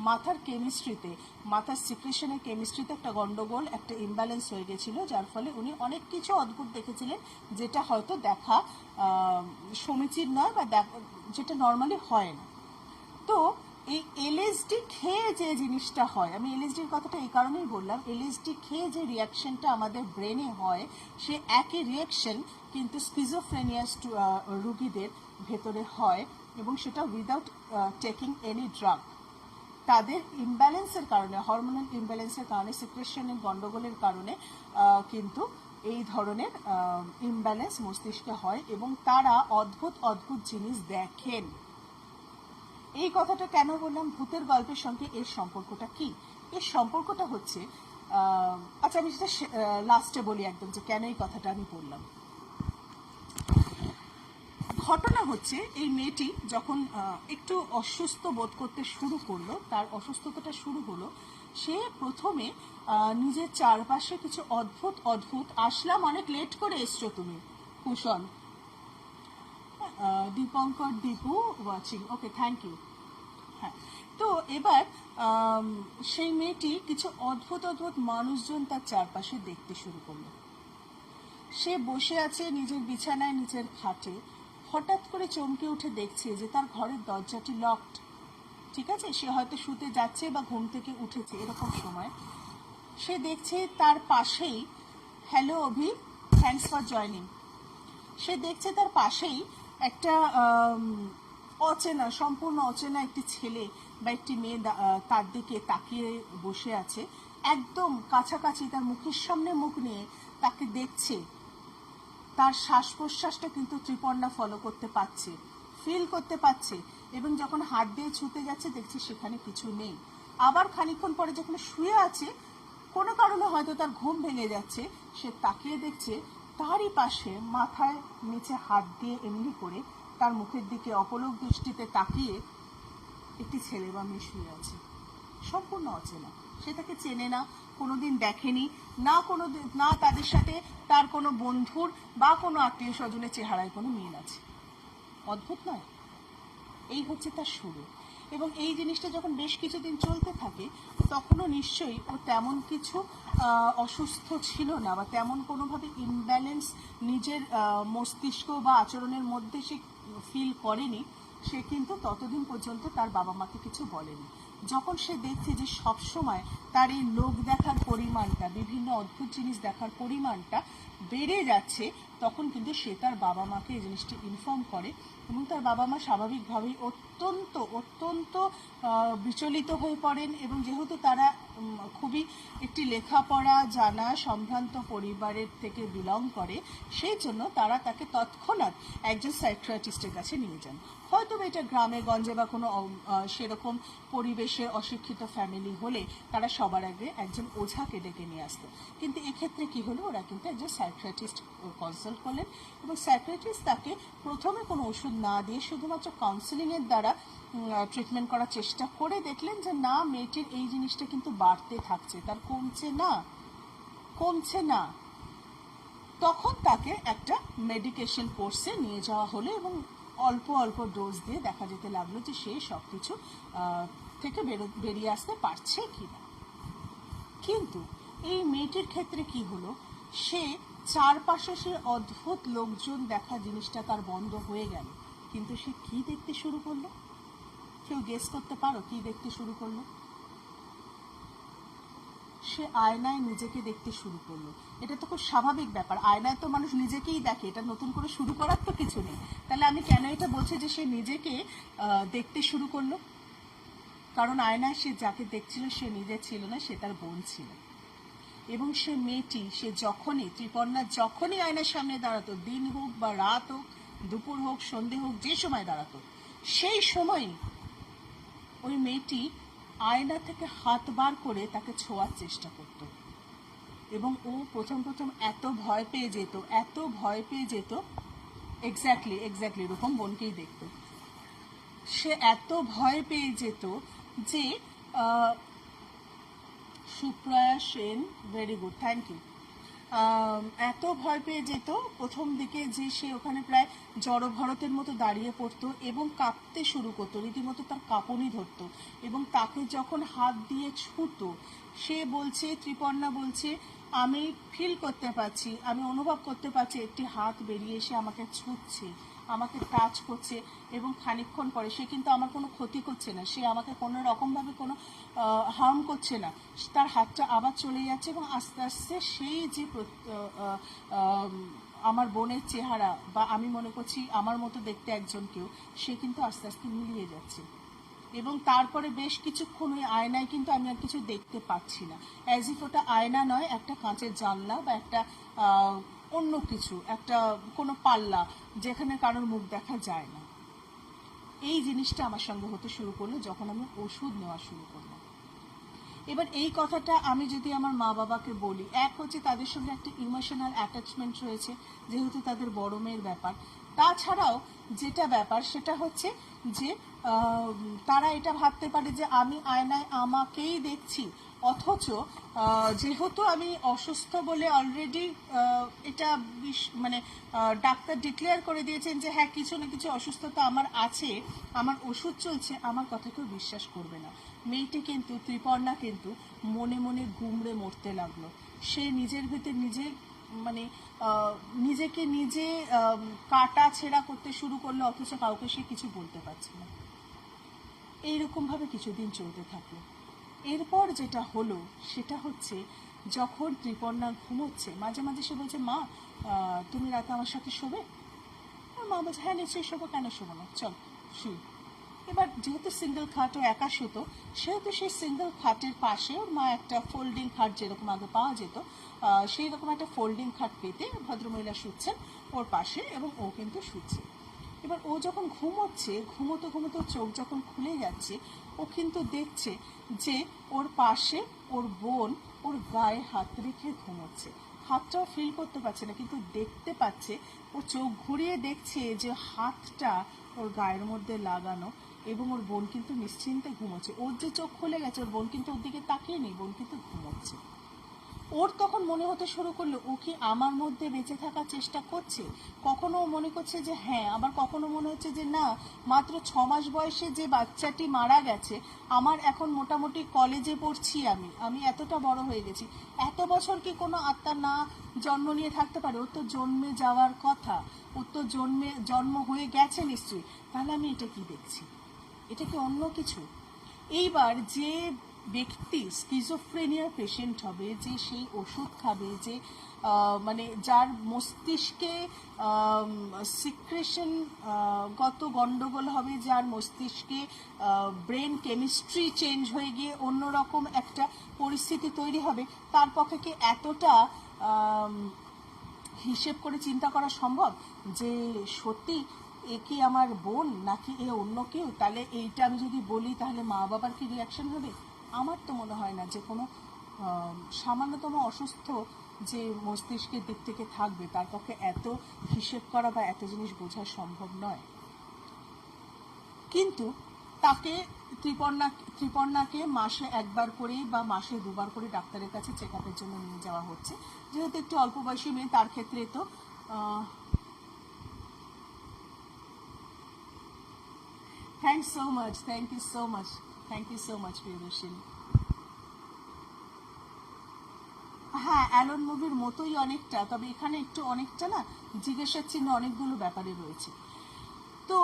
Speaker 1: মাথার কেমিস্ট্রিতে, মাথার সিক্রেশনের কেমিস্ট্রিতে একটা গন্ডগোল, একটা ইমব্যালেন্স হয়ে গেছিল, যার ফলে উনি অনেক কিছু অদ্ভুত দেখেছিলেন, যেটা হয়তো দেখা সমীচীন নয়, বা যেটা নর্মালি হয় না। তো এই এলএসডি খেয়ে যে জিনিসটা হয়, আমি এলএসডির কথাটা এই কারণেই বললাম, এলএসডি খেয়ে যে রিয়াকশনটা আমাদের ব্রেনে হয়, সে একই রিয়াকশন কিন্তু স্কিজোফ্রেনিয়াস রুগীদের ভেতরে হয়, এবং সেটা উইদাউট টেকিং এনি ড্রাগ। তাদের ইমব্যালেন্সের কারণে, হরমোনাল ইমব্যালেন্সের কারণে, সিক্রেশনের গন্ডগোলের কারণে কিন্তু এই ধরনের ইমব্যালেন্স মস্তিষ্কে হয়, এবং তারা অদ্ভুত অদ্ভুত জিনিস দেখেন। এই কথাটা কেন বললাম? ভূতের গল্পের সঙ্গে এর সম্পর্কটা কি? এর সম্পর্কটা হচ্ছে, আচ্ছা আমি সেটা লাস্টে বলি একদম, যে কেন এই কথাটা আমি বললাম। ঘটনা হচ্ছে, এই মেয়েটি যখন একটু অসুস্থ বোধ করতে শুরু করলো, তার অসুস্থতাটা শুরু হলো, সে প্রথমে নিজের চারপাশে কিছু অদ্ভুত অদ্ভুত, আসলাম অনেক লেট করে এসছো তুমি Kushan, Dipankar Dipu watching, okay, thank you. হ্যাঁ, তো এবার সেই মেয়েটি কিছু অদ্ভুত অদ্ভুত মানুষজন তার চারপাশে দেখতে শুরু করলো। সে বসে আছে নিজের বিছানায়, নিচের খাটে, হঠাৎ করে চমকে উঠে দেখছে যে তার ঘরের দরজাটি লকড। ঠিক আছে, সে হয়তো শুতে যাচ্ছে বা ঘুম থেকে উঠেছে, এরকম সময় সে দেখছে তার পাশেই, hello Abhi, thanks for joining, সে দেখছে তার পাশেই একটা অচেনা, সম্পূর্ণ অচেনা একটি ছেলে বা একটি মেয়ে তার দিকে তাকিয়ে বসে আছে, একদম কাছাকাছি, তার মুখের সামনে মুখ নিয়ে তাকে দেখছে। তার শ্বাস প্রশ্বাসটা কিন্তু ত্রিপর্ণা ফলো করতে পারছে, ফিল করতে পারছে, এবং যখন হাত দিয়ে ছুতে যাচ্ছে দেখছে সেখানে কিছু নেই। আবার খানিকক্ষণ পরে যখন শুয়ে আছে, কোনো কারণে হয়তো তার ঘুম ভেঙে যাচ্ছে, সে তাকিয়ে দেখছে তারই পাশে মাথায় নিচে হাত দিয়ে এমনি করে তার মুখের দিকে অপলক দৃষ্টিতে তাকিয়ে একটি ছেলে বা মেয়ে শুয়ে আছে, সম্পূর্ণ অচেনা। সে তাকে চেনে না, কোনোদিন দেখেনি, না তাদের সাথে তার কোনো বন্ধুর বা কোনো আত্মীয় স্বজনের চেহারায় কোনো মিল আছে। অদ্ভুত নয়? এই হচ্ছে তার শুরু। এবং এই জিনিসটা যখন বেশ কিছুদিন চলতে থাকে তখনও নিশ্চয়ই ও তেমন কিছু অসুস্থ ছিল না, বা তেমন কোনোভাবে ইমব্যালেন্স নিজের মস্তিষ্ক বা আচরণের মধ্যে সে ফিল করেনি। সে কিন্তু ততদিন পর্যন্ত তার বাবা মাকে কিছু বলেনি। যখন সে দেখছে যে সবসময় তার এই লোক দেখার পরিমাণটা, বিভিন্ন অদ্ভুত জিনিস দেখার পরিমাণটা বেড়ে যাচ্ছে, তখন কিন্তু সে তার বাবা মাকে এই জিনিসটি ইনফর্ম করে। এবং তার বাবা মা স্বাভাবিকভাবেই অত্যন্ত অত্যন্ত বিচলিত হয়ে পড়েন। এবং যেহেতু তারা খুবই একটি লেখাপড়া জানা সম্ভ্রান্ত পরিবারের থেকে বিলং করে, সেই জন্য তারা তাকে তৎক্ষণাৎ একজন সাইকিয়াট্রিস্টের কাছে নিয়ে যান। হয়তো এটা গ্রামে গঞ্জে বা কোনো সেরকম পরিবেশে অশিক্ষিত ফ্যামিলি হলে তারা সবার আগে একজন ওঝাকে ডেকে নিয়ে আসতো। কিন্তু এক্ষেত্রে কি হলো, ওরা কিন্তু একজন সাইকিয়াট্রিস্ট কনসাল্ট করলেন এবং সাইকিয়াট্রিস্ট তাকে প্রথমে কোনো ওষুধ না দিয়ে শুধুমাত্র কাউন্সেলিংয়ের দ্বারা ট্রিটমেন্ট করার চেষ্টা করে দেখলেন যে না, মেয়েটির এই জিনিসটা কিন্তু বাড়তে থাকছে, তার কমছে না। তখন তাকে একটা মেডিকেশন কোর্সে নিয়ে যাওয়া হলো এবং অল্প অল্প ডোজ দিয়ে দেখা যেতে লাগলো যে সে সব কিছু থেকে বেরিয়ে আসতে পারছে কিনা। কিন্তু এই মেয়েটির ক্ষেত্রে কি হলো, সে চারপাশে সে অদ্ভুত লোকজন দেখা জিনিসটা তার বন্ধ হয়ে গেল। কিন্তু সে কি দেখতে শুরু করলো? কেউ গেস করতে পারো কি দেখতে শুরু করলো? সে আয়নায় নিজেকে দেখতে শুরু করলো। এটা তো খুব স্বাভাবিক ব্যাপার, আয়নায় তো মানুষ নিজেকেই দেখে, এটা নতুন করে শুরু করার তো কিছু নেই। তাহলে আমি কেন এটা বলছি যে সে নিজেকে দেখতে শুরু করলো? কারণ আয়নায় সে যাকে দেখছিল সে নিজে ছিল না, সে তার বোন ছিল। এবং সে মেয়েটি, সে যখনই ত্রিপর্ণা যখনই আয়নার সামনে দাঁড়াতো, দিন হোক বা রাত হোক, দুপুর হোক সন্ধে হোক, যে সময় দাঁড়াতো, সেই সময়ই ওই মেয়েটি আয়না থেকে হাত বার করে তাকে ছোঁয়ার চেষ্টা করত। এবং ও প্রথম এত ভয় পেয়ে যেত, এক্স্যাক্টলি এরকম বোনকেই দেখত। সে এত ভয় পেয়ে যেত যে Supriya Sen, very good, thank you. এত ভয় পেয়ে যেত প্রথম দিকে যে সে ওখানে প্রায় জড়ভরতের মতো দাঁড়িয়ে পড়তো এবং কাঁপতে শুরু করতো, রীতিমতো তার কাঁপুনি ধরতো। এবং তাকে যখন হাত দিয়ে ছুঁতো, সে বলছে, ত্রিপর্ণা বলছে, আমি ফিল করতে পারছি, আমি অনুভব করতে পারছি একটি হাত বেরিয়ে এসে আমাকে ছুঁচ্ছে, আমাকে টাচ করছে। এবং খানিকক্ষণ পরে সে কিন্তু আমার কোনো ক্ষতি করছে না, সে আমাকে কোনো রকমভাবে কোনো হার্ম করছে না, তার হাতটা আবার চলে যাচ্ছে এবং আস্তে আস্তে সেই যে আমার বোনের চেহারা, বা আমি মনে করছি আমার মতো দেখতে একজন কেউ, সে কিন্তু আস্তে আস্তে মিলিয়ে যাচ্ছে। এবং তারপরে বেশ কিছুক্ষণ ওই আয়নায় কিন্তু আমি আর কিছু দেখতে পাচ্ছি না, অ্যাজ ইফ ওটা আয়না নয়, একটা কাঁচের জানলা বা একটা অন্য কিছু, একটা কোনো পাল্লা যেখানে কারোর মুখ দেখা যায় না। এই জিনিসটা আমার সঙ্গে হতে শুরু করলো যখন আমি ওষুধ নেওয়া শুরু করলাম। এবার এই কথাটা আমি যদি আমার মা বাবাকে বলি, এক হচ্ছে তাদের সঙ্গে একটা ইমোশনাল অ্যাটাচমেন্ট রয়েছে যেহেতু তাদের বড় মেয়ের ব্যাপার। তাছাড়াও যেটা ব্যাপার সেটা হচ্ছে যে তারা এটা ভাবতে পারে যে আমি আয়নায় আমাকেই দেখছি, অথচ যেহেতু আমি অসুস্থ বলে অলরেডি এটা মানে ডাক্তার ডিক্লেয়ার করে দিয়েছেন যে হ্যাঁ কিছু না কিছু অসুস্থতা আমার আছে, আমার ওষুধ চলছে, আমার কথা কেউ বিশ্বাস করবে না। মেয়েটি কিন্তু, ত্রিপর্ণা কিন্তু মনে মনে গুমড়ে মরতে লাগলো। সে নিজের ভিতরে নিজে মানে নিজেকে নিজে কাটা ছেঁড়া করতে শুরু করলো, অথচ কাউকে সে কিছু বলতে পারছে না। এইরকমভাবে কিছুদিন চলতে থাকলো। এরপর যেটা হলো সেটা হচ্ছে যখন ত্রিপর্ণা ঘুমোচ্ছে, মাঝে মাঝে সে বলছে, মা তুমি রাতে আমার সাথে শোবে? মা বলছে, হ্যাঁ নিশ্চয়ই শোবো, কেন শোবো না, চল শুই। এবার যেহেতু সিঙ্গেল খাট ও একা শুতো, সেহেতু সেই সিঙ্গেল খাটের পাশে ওর মা একটা ফোল্ডিং খাট যেরকম আগে পাওয়া যেত, সেই রকম একটা ফোল্ডিং খাট পেতে ভদ্রমহিলা শুচ্ছেন ওর পাশে এবং ও কিন্তু শুচ্ছে। এবার ও যখন ঘুমোতে চোখ যখন খুলে যাচ্ছে, ও কিন্তু দেখছে যে ওর পাশে ওর বোন ওর গায়ে হাত রেখে ঘুমোচ্ছে। হাতটাও ফিল করতে পারছে না, কিন্তু দেখতে পাচ্ছে, ও চোখ ঘুরিয়ে দেখছে যে হাতটা ওর গায়ের মধ্যে লাগানো, এবং ওর বোন কিন্তু নিশ্চিন্তে ঘুমোচ্ছে। ওর যে চোখ খুলে গেছে, ওর বোন কিন্তু ওর দিকে তাকিয়ে নেই, বোন কিন্তু ঘুমোচ্ছে। ওর তখন মনে হতে শুরু করলো ও কি আমার মধ্যে বেঁচে থাকার চেষ্টা করছে। কখনো ও মনে করছে যে হ্যাঁ, আবার কখনো মনে হচ্ছে যে না, মাত্র 6 মাস বয়সে যে বাচ্চাটি মারা গেছে, আমার এখন মোটামুটি কলেজে পড়ছি, আমি এতটা বড় হয়ে গেছি, এত বছর কি কোনো আত্মা না জন্ম নিয়ে থাকতে পারে? ওর তো জন্মে যাওয়ার কথা, ওর তো জন্ম হয়ে গেছে নিশ্চয়ই, তাহলে আমি এটা কি দেখছি? এটা কি অন্য কিছু? এইবার যে ব্যক্তি স্কিজোফ্রেনিয়ার পেশেন্ট হবে, যে সেই ওষুধ খাবে, যে মানে যার মস্তিষ্কে সিক্রেশন গত গন্ডগোল হবে, যার মস্তিষ্কে ব্রেন কেমিস্ট্রি চেঞ্জ হয়ে গিয়ে অন্যরকম একটা পরিস্থিতি তৈরি হবে, তার পক্ষে কি এতটা হিসেব করে চিন্তা করা সম্ভব যে সত্যি এ কি আমার বোন নাকি এ অন্য কেউ? তাহলে এইটা আমি যদি বলি, তাহলে মা বাবার কি রিয়াকশন হবে? আমার তো মনে হয় না যে কোনো সামান্যতম অসুস্থ যে মস্তিষ্কের দিক থেকে থাকবে, তার পক্ষে এত হিসেব করা বা এত জিনিস বোঝা সম্ভব নয়। কিন্তু তাকে ত্রিপর্ণাকে মাসে একবার করেই বা মাসে 2বার করে ডাক্তারের কাছে চেক আপের জন্য নিয়ে যাওয়া হচ্ছে, যেহেতু একটু অল্প বয়সী মেয়ে, তার ক্ষেত্রে তো thank so much, thank you so much, thank you so much Priyadarshini. হ্যাঁ, অ্যালন মুভির মতোই অনেকটা, তবে এখানে একটু অনেকটা না জিজ্ঞাসার চিহ্ন অনেকগুলো ব্যাপারে রয়েছে। তো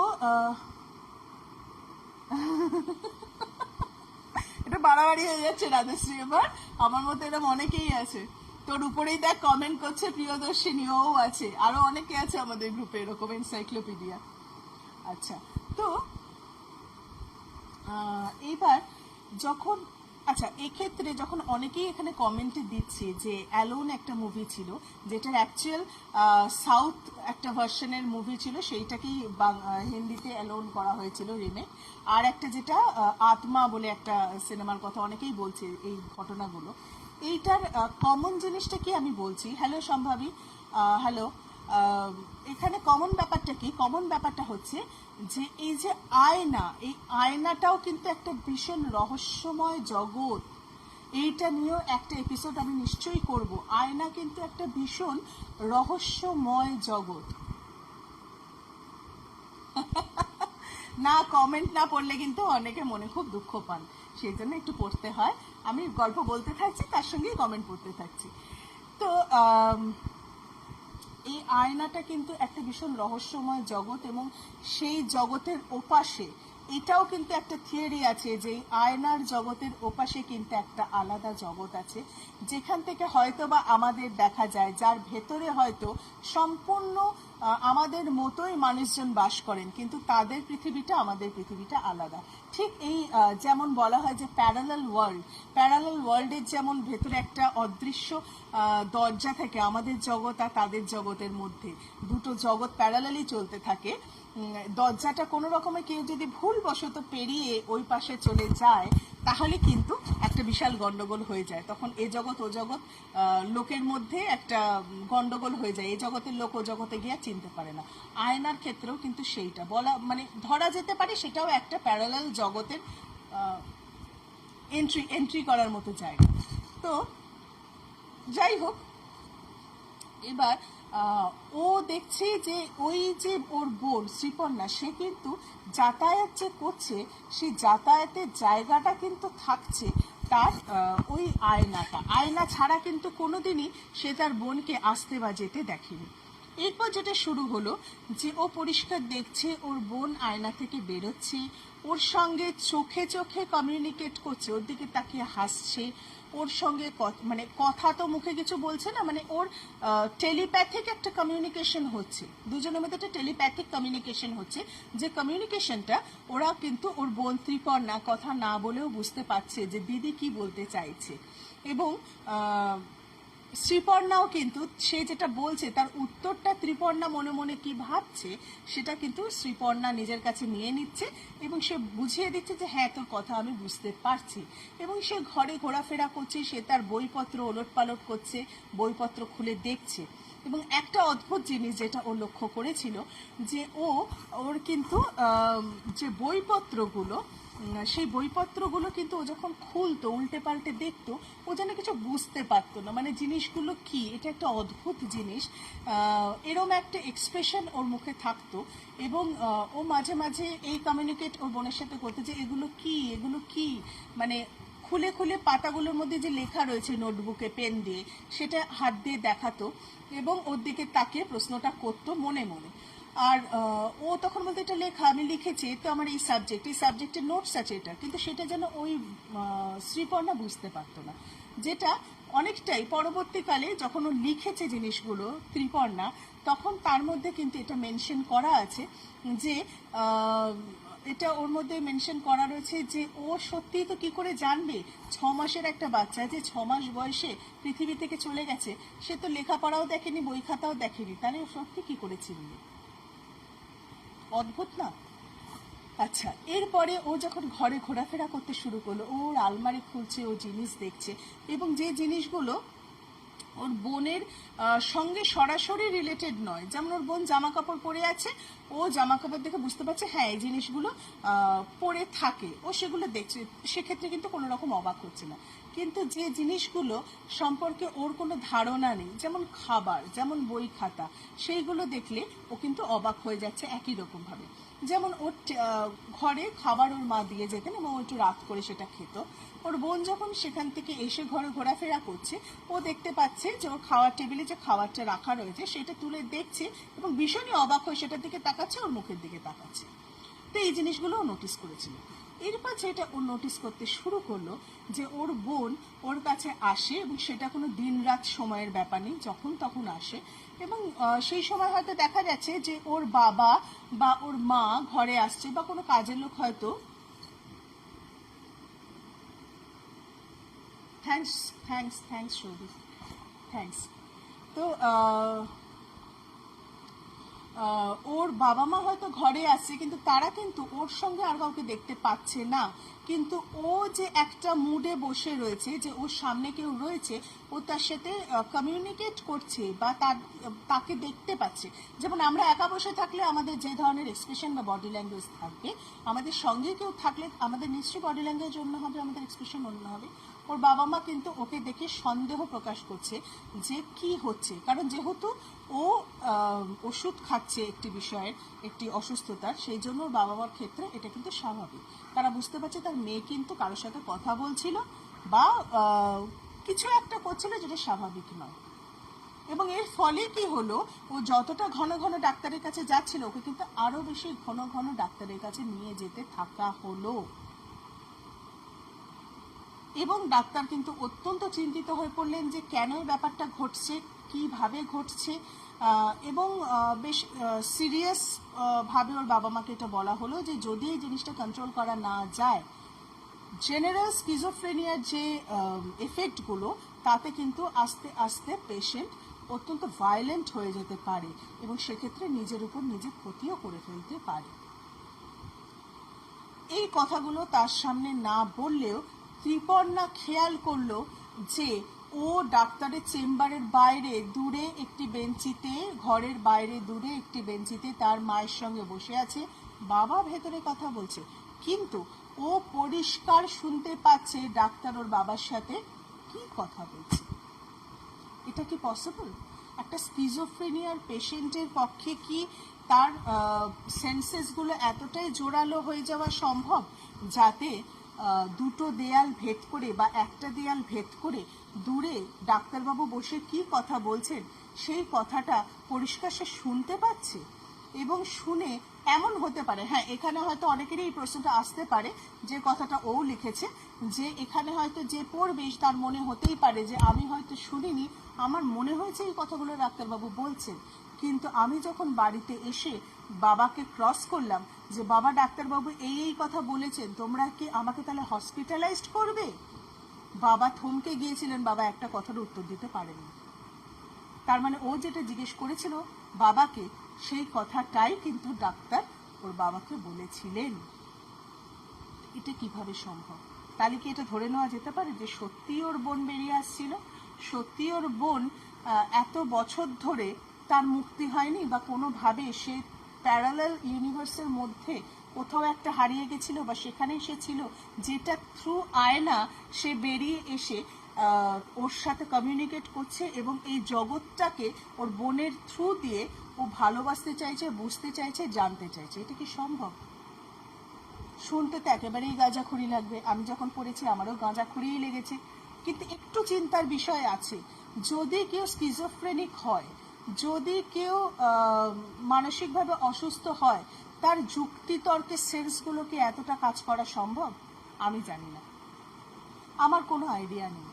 Speaker 1: এটা বাড়াবাড়ি হয়ে যাচ্ছে রাজশ্রী, এবার আমার মতো এরকম অনেকেই আছে। তোর উপরেই দেখ কমেন্ট করছে প্রিয়দর্শিনী, ও আছে, আরো অনেকে আছে আমাদের গ্রুপে এরকম এনসাইক্লোপিডিয়া। আচ্ছা, তো এইবার যখন, আচ্ছা, এক্ষেত্রে যখন অনেকেই এখানে কমেন্টে দিচ্ছে যে অ্যালোন একটা মুভি ছিল, যেটার অ্যাকচুয়াল সাউথ একটা ভার্সনের মুভি ছিল, সেইটাকেই হিন্দিতে অ্যালোন করা হয়েছিল রিমেক, আর একটা যেটা আত্মা বলে একটা সিনেমার কথা অনেকেই বলছে এই ঘটনাগুলো। এইটার কমন জিনিসটা কি আমি বলছি। Hello সম্ভাবী, hello. এখানে কমন ব্যাপারটা কি? কমন ব্যাপারটা হচ্ছে যে এই যে আয়না, এই আয়নাটাও কিন্তু একটা ভীষণ রহস্যময় জগৎ। এইটা নিয়েও একটা এপিসোড আমি নিশ্চয়ই করব। আয়না কিন্তু একটা ভীষণ রহস্যময় জগৎ। না, কমেন্ট না পড়লে কিন্তু অনেকে মনে খুব দুঃখ পান, সেই জন্য একটু পড়তে হয়। আমি গল্প বলতে থাকছি, তার সঙ্গেই কমেন্ট পড়তে থাকছি। তো এই আয়নাটা কিন্তু একটা ভীষণ রহস্যময় জগৎ, এবং সেই জগতের ওপাশে এটাও কিন্তু একটা থিওরি আছে যে আয়নার জগতের ওপাশে কিন্তু একটা আলাদা জগৎ আছে, যেখান থেকে হয়তো বা আমাদের দেখা যায়, যার ভেতরে হয়তো সম্পূর্ণ আমাদের মতোই মানুষজন বাস করেন, কিন্তু তাদের পৃথিবীটা আমাদের পৃথিবীটা আলাদা। ঠিক এই যেমন বলা হয় যে প্যারালাল ওয়ার্ল্ডের যেমন ভেতরে একটা অদৃশ্য দরজা থেকে আমাদের জগৎ আর তাদের জগতের মধ্যে দুটো জগৎ প্যারালালি চলতে থাকে। দরজাটা কোনো রকমে কেউ যদি ভুলবশত পেরিয়ে ওই পাশে চলে যায়, তাহলে কিন্তু একটা বিশাল গন্ডগোল হয়ে যায়। তখন এ জগৎ ও জগৎ লোকের মধ্যে একটা গন্ডগোল হয়ে যায়, এ জগতের লোক ও জগতে গিয়ে চিনতে পারে না। আয়নার ক্ষেত্রেও কিন্তু সেইটা বলা, মানে ধরা যেতে পারে সেটাও একটা প্যারালাল জগতের এন্ট্রি করার মতো জায়গা। তো যাই হোক, এবার ও দেখছে যে ওই যে ওর বোন শ্রীপর্ণা, সে কিন্তু যাতায়াত যে করছে, সেই যাতায়াতের জায়গাটা কিন্তু থাকছে তার ওই আয়না ছাড়া কিন্তু কোনোদিনই সে তার বোনকে আসতে বা যেতে দেখেনি। এরপর যেটা শুরু হলো যে ও পরিষ্কার দেখছে ওর বোন আয়না থেকে বেরোচ্ছে, ওর সঙ্গে চোখে চোখে কমিউনিকেট করছে, ওর দিকে তাকিয়ে হাসছে, ওর সঙ্গে মানে কথা তো মুখে কিছু বলছে না, মানে ওর টেলিপ্যাথিক একটা কমিউনিকেশন হচ্ছে, দুজনের মধ্যে একটা টেলিপ্যাথিক কমিউনিকেশন হচ্ছে, যে কমিউনিকেশনটা ওরা কিন্তু ওর বোন ত্রিপর্ণা কথা না বলেও বুঝতে পারছে যে দিদি কি বলতে চাইছে। এবং শ্রীপর্ণাও কিন্তু সে যেটা বলছে তার উত্তরটা ত্রিপর্ণা মনে মনে কি ভাবছে সেটা কিন্তু শ্রীপর্ণা নিজের কাছে নিয়ে নিচ্ছে এবং সে বুঝিয়ে দিচ্ছে যে হ্যাঁ তোর কথা আমি বুঝতে পারছি। এবং সে ঘরে ঘোরাফেরা করছে, সে তার বইপত্র ওলটপালট করছে, বইপত্র খুলে দেখছে। এবং একটা অদ্ভুত জিনিস যেটা ও লক্ষ্য করেছিল যে ওর কিন্তু যে বইপত্রগুলো, সেই বইপত্রগুলো কিন্তু ও যখন খুলতো, উল্টে পাল্টে দেখতো, ও যেন কিছু বুঝতে পারতো না, মানে জিনিসগুলো কি, এটা একটা অদ্ভুত জিনিস। এরম একটা এক্সপ্রেশন ওর মুখে থাকতো। এবং ও মাঝে মাঝে এই কমিউনিকেট ওর বোনের সাথে করতো যে এগুলো কি, এগুলো কি, মানে খুলে খুলে পাতাগুলোর মধ্যে যে লেখা রয়েছে নোটবুকে পেন দিয়ে, সেটা হাত দিয়ে দেখাতো এবং ওর দিকে তাকিয়ে প্রশ্নটা করতো মনে মনে। আর ও তখন বলতো এটা লেখা, আমি লিখেছি, তো আমার এই সাবজেক্টের নোটস আছে এটা, কিন্তু সেটা যেন ওই শ্রীপর্ণা বুঝতে পারতো না। যেটা অনেকটাই পরবর্তীকালে যখন ও লিখেছে জিনিসগুলো ত্রিপর্ণা, তখন তার মধ্যে কিন্তু এটা মেনশন করা আছে যে এটা ওর মধ্যে মেনশন করা রয়েছে যে ও সত্যিই তো কি করে জানবে 6 মাসের একটা বাচ্চা যে 6 মাস বয়সে পৃথিবী থেকে চলে গেছে, সে তো লেখাপড়াও দেখেনি, বই খাতাও দেখেনি, তাহলে ও সত্যি কি করে চিনবে? অদ্ভুত না? আচ্ছা, এরপরে ও যখন ঘরে ঘোরাফেরা করতে শুরু করলো, ওর আলমারি খুলছে, ও জিনিস দেখছে, এবং যে জিনিসগুলো ওর বোনের সঙ্গে সরাসরি রিলেটেড নয়, যেমন ওর বোন জামা কাপড় পরে আছে, ও জামা কাপড় দেখে বুঝতে পারছে হ্যাঁ এই জিনিসগুলো পরে থাকে, ও সেগুলো দেখছে, সেক্ষেত্রে কিন্তু কোনো রকম অবাক হচ্ছে না। কিন্তু যে জিনিসগুলো সম্পর্কে ওর কোনো ধারণা নেই, যেমন খাবার, যেমন বই খাতা, সেইগুলো দেখলে ও কিন্তু অবাক হয়ে যাচ্ছে একই রকম ভাবে। যেমন ওর ঘরে খাবার ওর মা দিয়ে যেতেন এবং ও একটু রাত করে সেটা খেত। ওর বোন যখন সেখান থেকে এসে ঘরে ঘোরাফেরা করছে, ও দেখতে পাচ্ছে যে ওর খাওয়ার টেবিলে যে খাবারটা রাখা রয়েছে সেটা তুলে দেখছে এবং ভীষণই অবাক হয়ে সেটার দিকে তাকাচ্ছে, ওর মুখের দিকে তাকাচ্ছে। তো এই জিনিসগুলো ও নোটিস করেছিল। এরপর যেটা ও নোটিস করতে শুরু করলো যে ওর বোন ওর কাছে আসে, এবং সেটা কোনো দিন রাত সময়ের ব্যাপার নেই, যখন তখন আসে। এবং সেই সময় হয়তো দেখা যাচ্ছে যে ওর বাবা বা ওর মা ঘরে আসছে, বা কোনো কাজের লোক হয়তো, thanks thanks thanks Saudi, thanks. তো ওর বাবা মা হয়তো ঘরে আসছে, কিন্তু তারা কিন্তু ওর সঙ্গে আর কাউকে দেখতে পাচ্ছে না, কিন্তু ও যে একটা মুডে বসে রয়েছে, যে ওর সামনে কেউ রয়েছে, ও তার সাথে কমিউনিকেট করছে বা তাকে দেখতে পাচ্ছে। যেমন আমরা একা বসে থাকলে আমাদের যে ধরনের এক্সপ্রেশন বা বডি ল্যাঙ্গুয়েজ থাকবে, আমাদের সঙ্গে কেউ থাকলে আমাদের নিশ্চয়ই বডি ল্যাঙ্গুয়েজ অন্য হবে, আমাদের এক্সপ্রেশন অন্য হবে। ওর বাবা মা কিন্তু ওকে দেখে সন্দেহ প্রকাশ করছে যে কি হচ্ছে, কারণ যেহেতু ও ওষুধ খাচ্ছে একটি বিষয়ের, একটি অসুস্থতার, সেই জন্য ওর বাবা মার ক্ষেত্রে এটা কিন্তু স্বাভাবিক। তারা বুঝতে পারছে তার মেয়ে কিন্তু কারোর সাথে কথা বলছিল বা কিছু একটা করছিল যেটা স্বাভাবিক নয়। এবং এর ফলে কি হলো, ও যতটা ঘন ঘন ডাক্তারের কাছে যাচ্ছিল, ওকে কিন্তু আরো বেশি ঘন ঘন ডাক্তারের কাছে নিয়ে যেতে থাকা হলো। এবং ডাক্তার কিন্তু অত্যন্ত চিন্তিত হয়ে পড়লেন যে কেন এই ব্যাপারটা ঘটছে, কিভাবে ঘটছে। এবং বেশ সিরিয়াস ভাবে ওর বাবা মাকে এটা বলা হলো যে যদি এই জিনিসটা কন্ট্রোল করা না যায়, জেনারেল স্কিজোফ্রেনিয়ার যে এফেক্টগুলো, তাতে কিন্তু আস্তে আস্তে পেশেন্ট অত্যন্ত ভায়োলেন্ট হয়ে যেতে পারে এবং সেক্ষেত্রে নিজের উপর নিজে ক্ষতিও করে ফেলতে পারে। এই কথাগুলো তার সামনে না বললেও ত্রিপর্ণা খেয়াল করলো যে ও ডাক্তারের চেম্বারের বাইরে দূরে একটি বেঞ্চিতে, ঘরের বাইরে দূরে একটি বেঞ্চিতে তার মায়ের সঙ্গে বসে আছে, বাবা ভেতরে কথা বলছে, কিন্তু ও পরিষ্কার শুনতে পাচ্ছে ডাক্তার ওর বাবার সাথে কি কথা বলছে। এটা কি পসিবল? একটা স্কিজোফ্রেনিয়ার পেশেন্টের পক্ষে কি তার সেন্সেসগুলো এতটাই জোরালো হয়ে যাওয়া সম্ভব যাতে দুটো দেয়াল ভেদ করে বা একটা দেয়াল ভেদ করে দূরে ডাক্তারবাবু বসে কি কথা বলছেন সেই কথাটা পরিষ্কার সে শুনতে পাচ্ছে? এবং শুনে এমন হতে পারে, হ্যাঁ এখানে হয়তো অনেকেরই এই প্রশ্নটা আসতে পারে, যে কথাটা ও লিখেছে, যে এখানে হয়তো যে পড়বে তার মনে হতেই পারে যে আমি হয়তো শুনিনি, আমার মনে হয়েছে এই কথাগুলো ডাক্তারবাবু বলছেন, কিন্তু আমি যখন বাড়িতে এসে বাবাকে ক্রস করলাম যে বাবা ডাক্তারবাবু এই এই কথা বলেছেন, তোমরা কি আমাকে তাহলে হসপিটালাইজড করবে? বাবা থমকে গিয়েছিলেন, বাবা একটা কথার উত্তর দিতে পারেননি। তার মানে ও যেটা জিজ্ঞেস করেছিল বাবাকে, সেই কথাটাই কিন্তু ডাক্তার ওর বাবাকে বলেছিলেন। এটা কিভাবে সম্ভব? তাহলে কি এটা ধরে নেওয়া যেতে পারে যে সত্যি ওর বোন বেরিয়ে আসছিল, সত্যি ওর বোন এত বছর ধরে তার মুক্তি হয়নি, বা কোনোভাবে সে প্যারালাল ইউনিভার্সের মধ্যে কোথাও একটা হারিয়ে গেছিল, বা সেখানেই সে ছিল, যেটা থ্রু আয়না সে বেরিয়ে এসে ওর সাথে কমিউনিকেট করছে, এবং এই জগৎটাকে ওর বোনের থ্রু দিয়ে ও ভালোবাসতে চাইছে, বুঝতে চাইছে, জানতে চাইছে। এটা কি সম্ভব? শুনতে তো একেবারেই গাঁজাখুরি লাগবে। আমি যখন পড়েছি আমারও গাঁজাখুরিই লেগেছে, কিন্তু একটু চিন্তার বিষয় আছে। যদি কেউ স্কিজোফ্রেনিক হয়, যদি কেউ মানসিকভাবে অসুস্থ হয়, তার যুক্তিতর্কের সেন্সগুলো কি এতটা কাজ করা সম্ভব? আমি জানি না, আমার কোনো আইডিয়া নেই।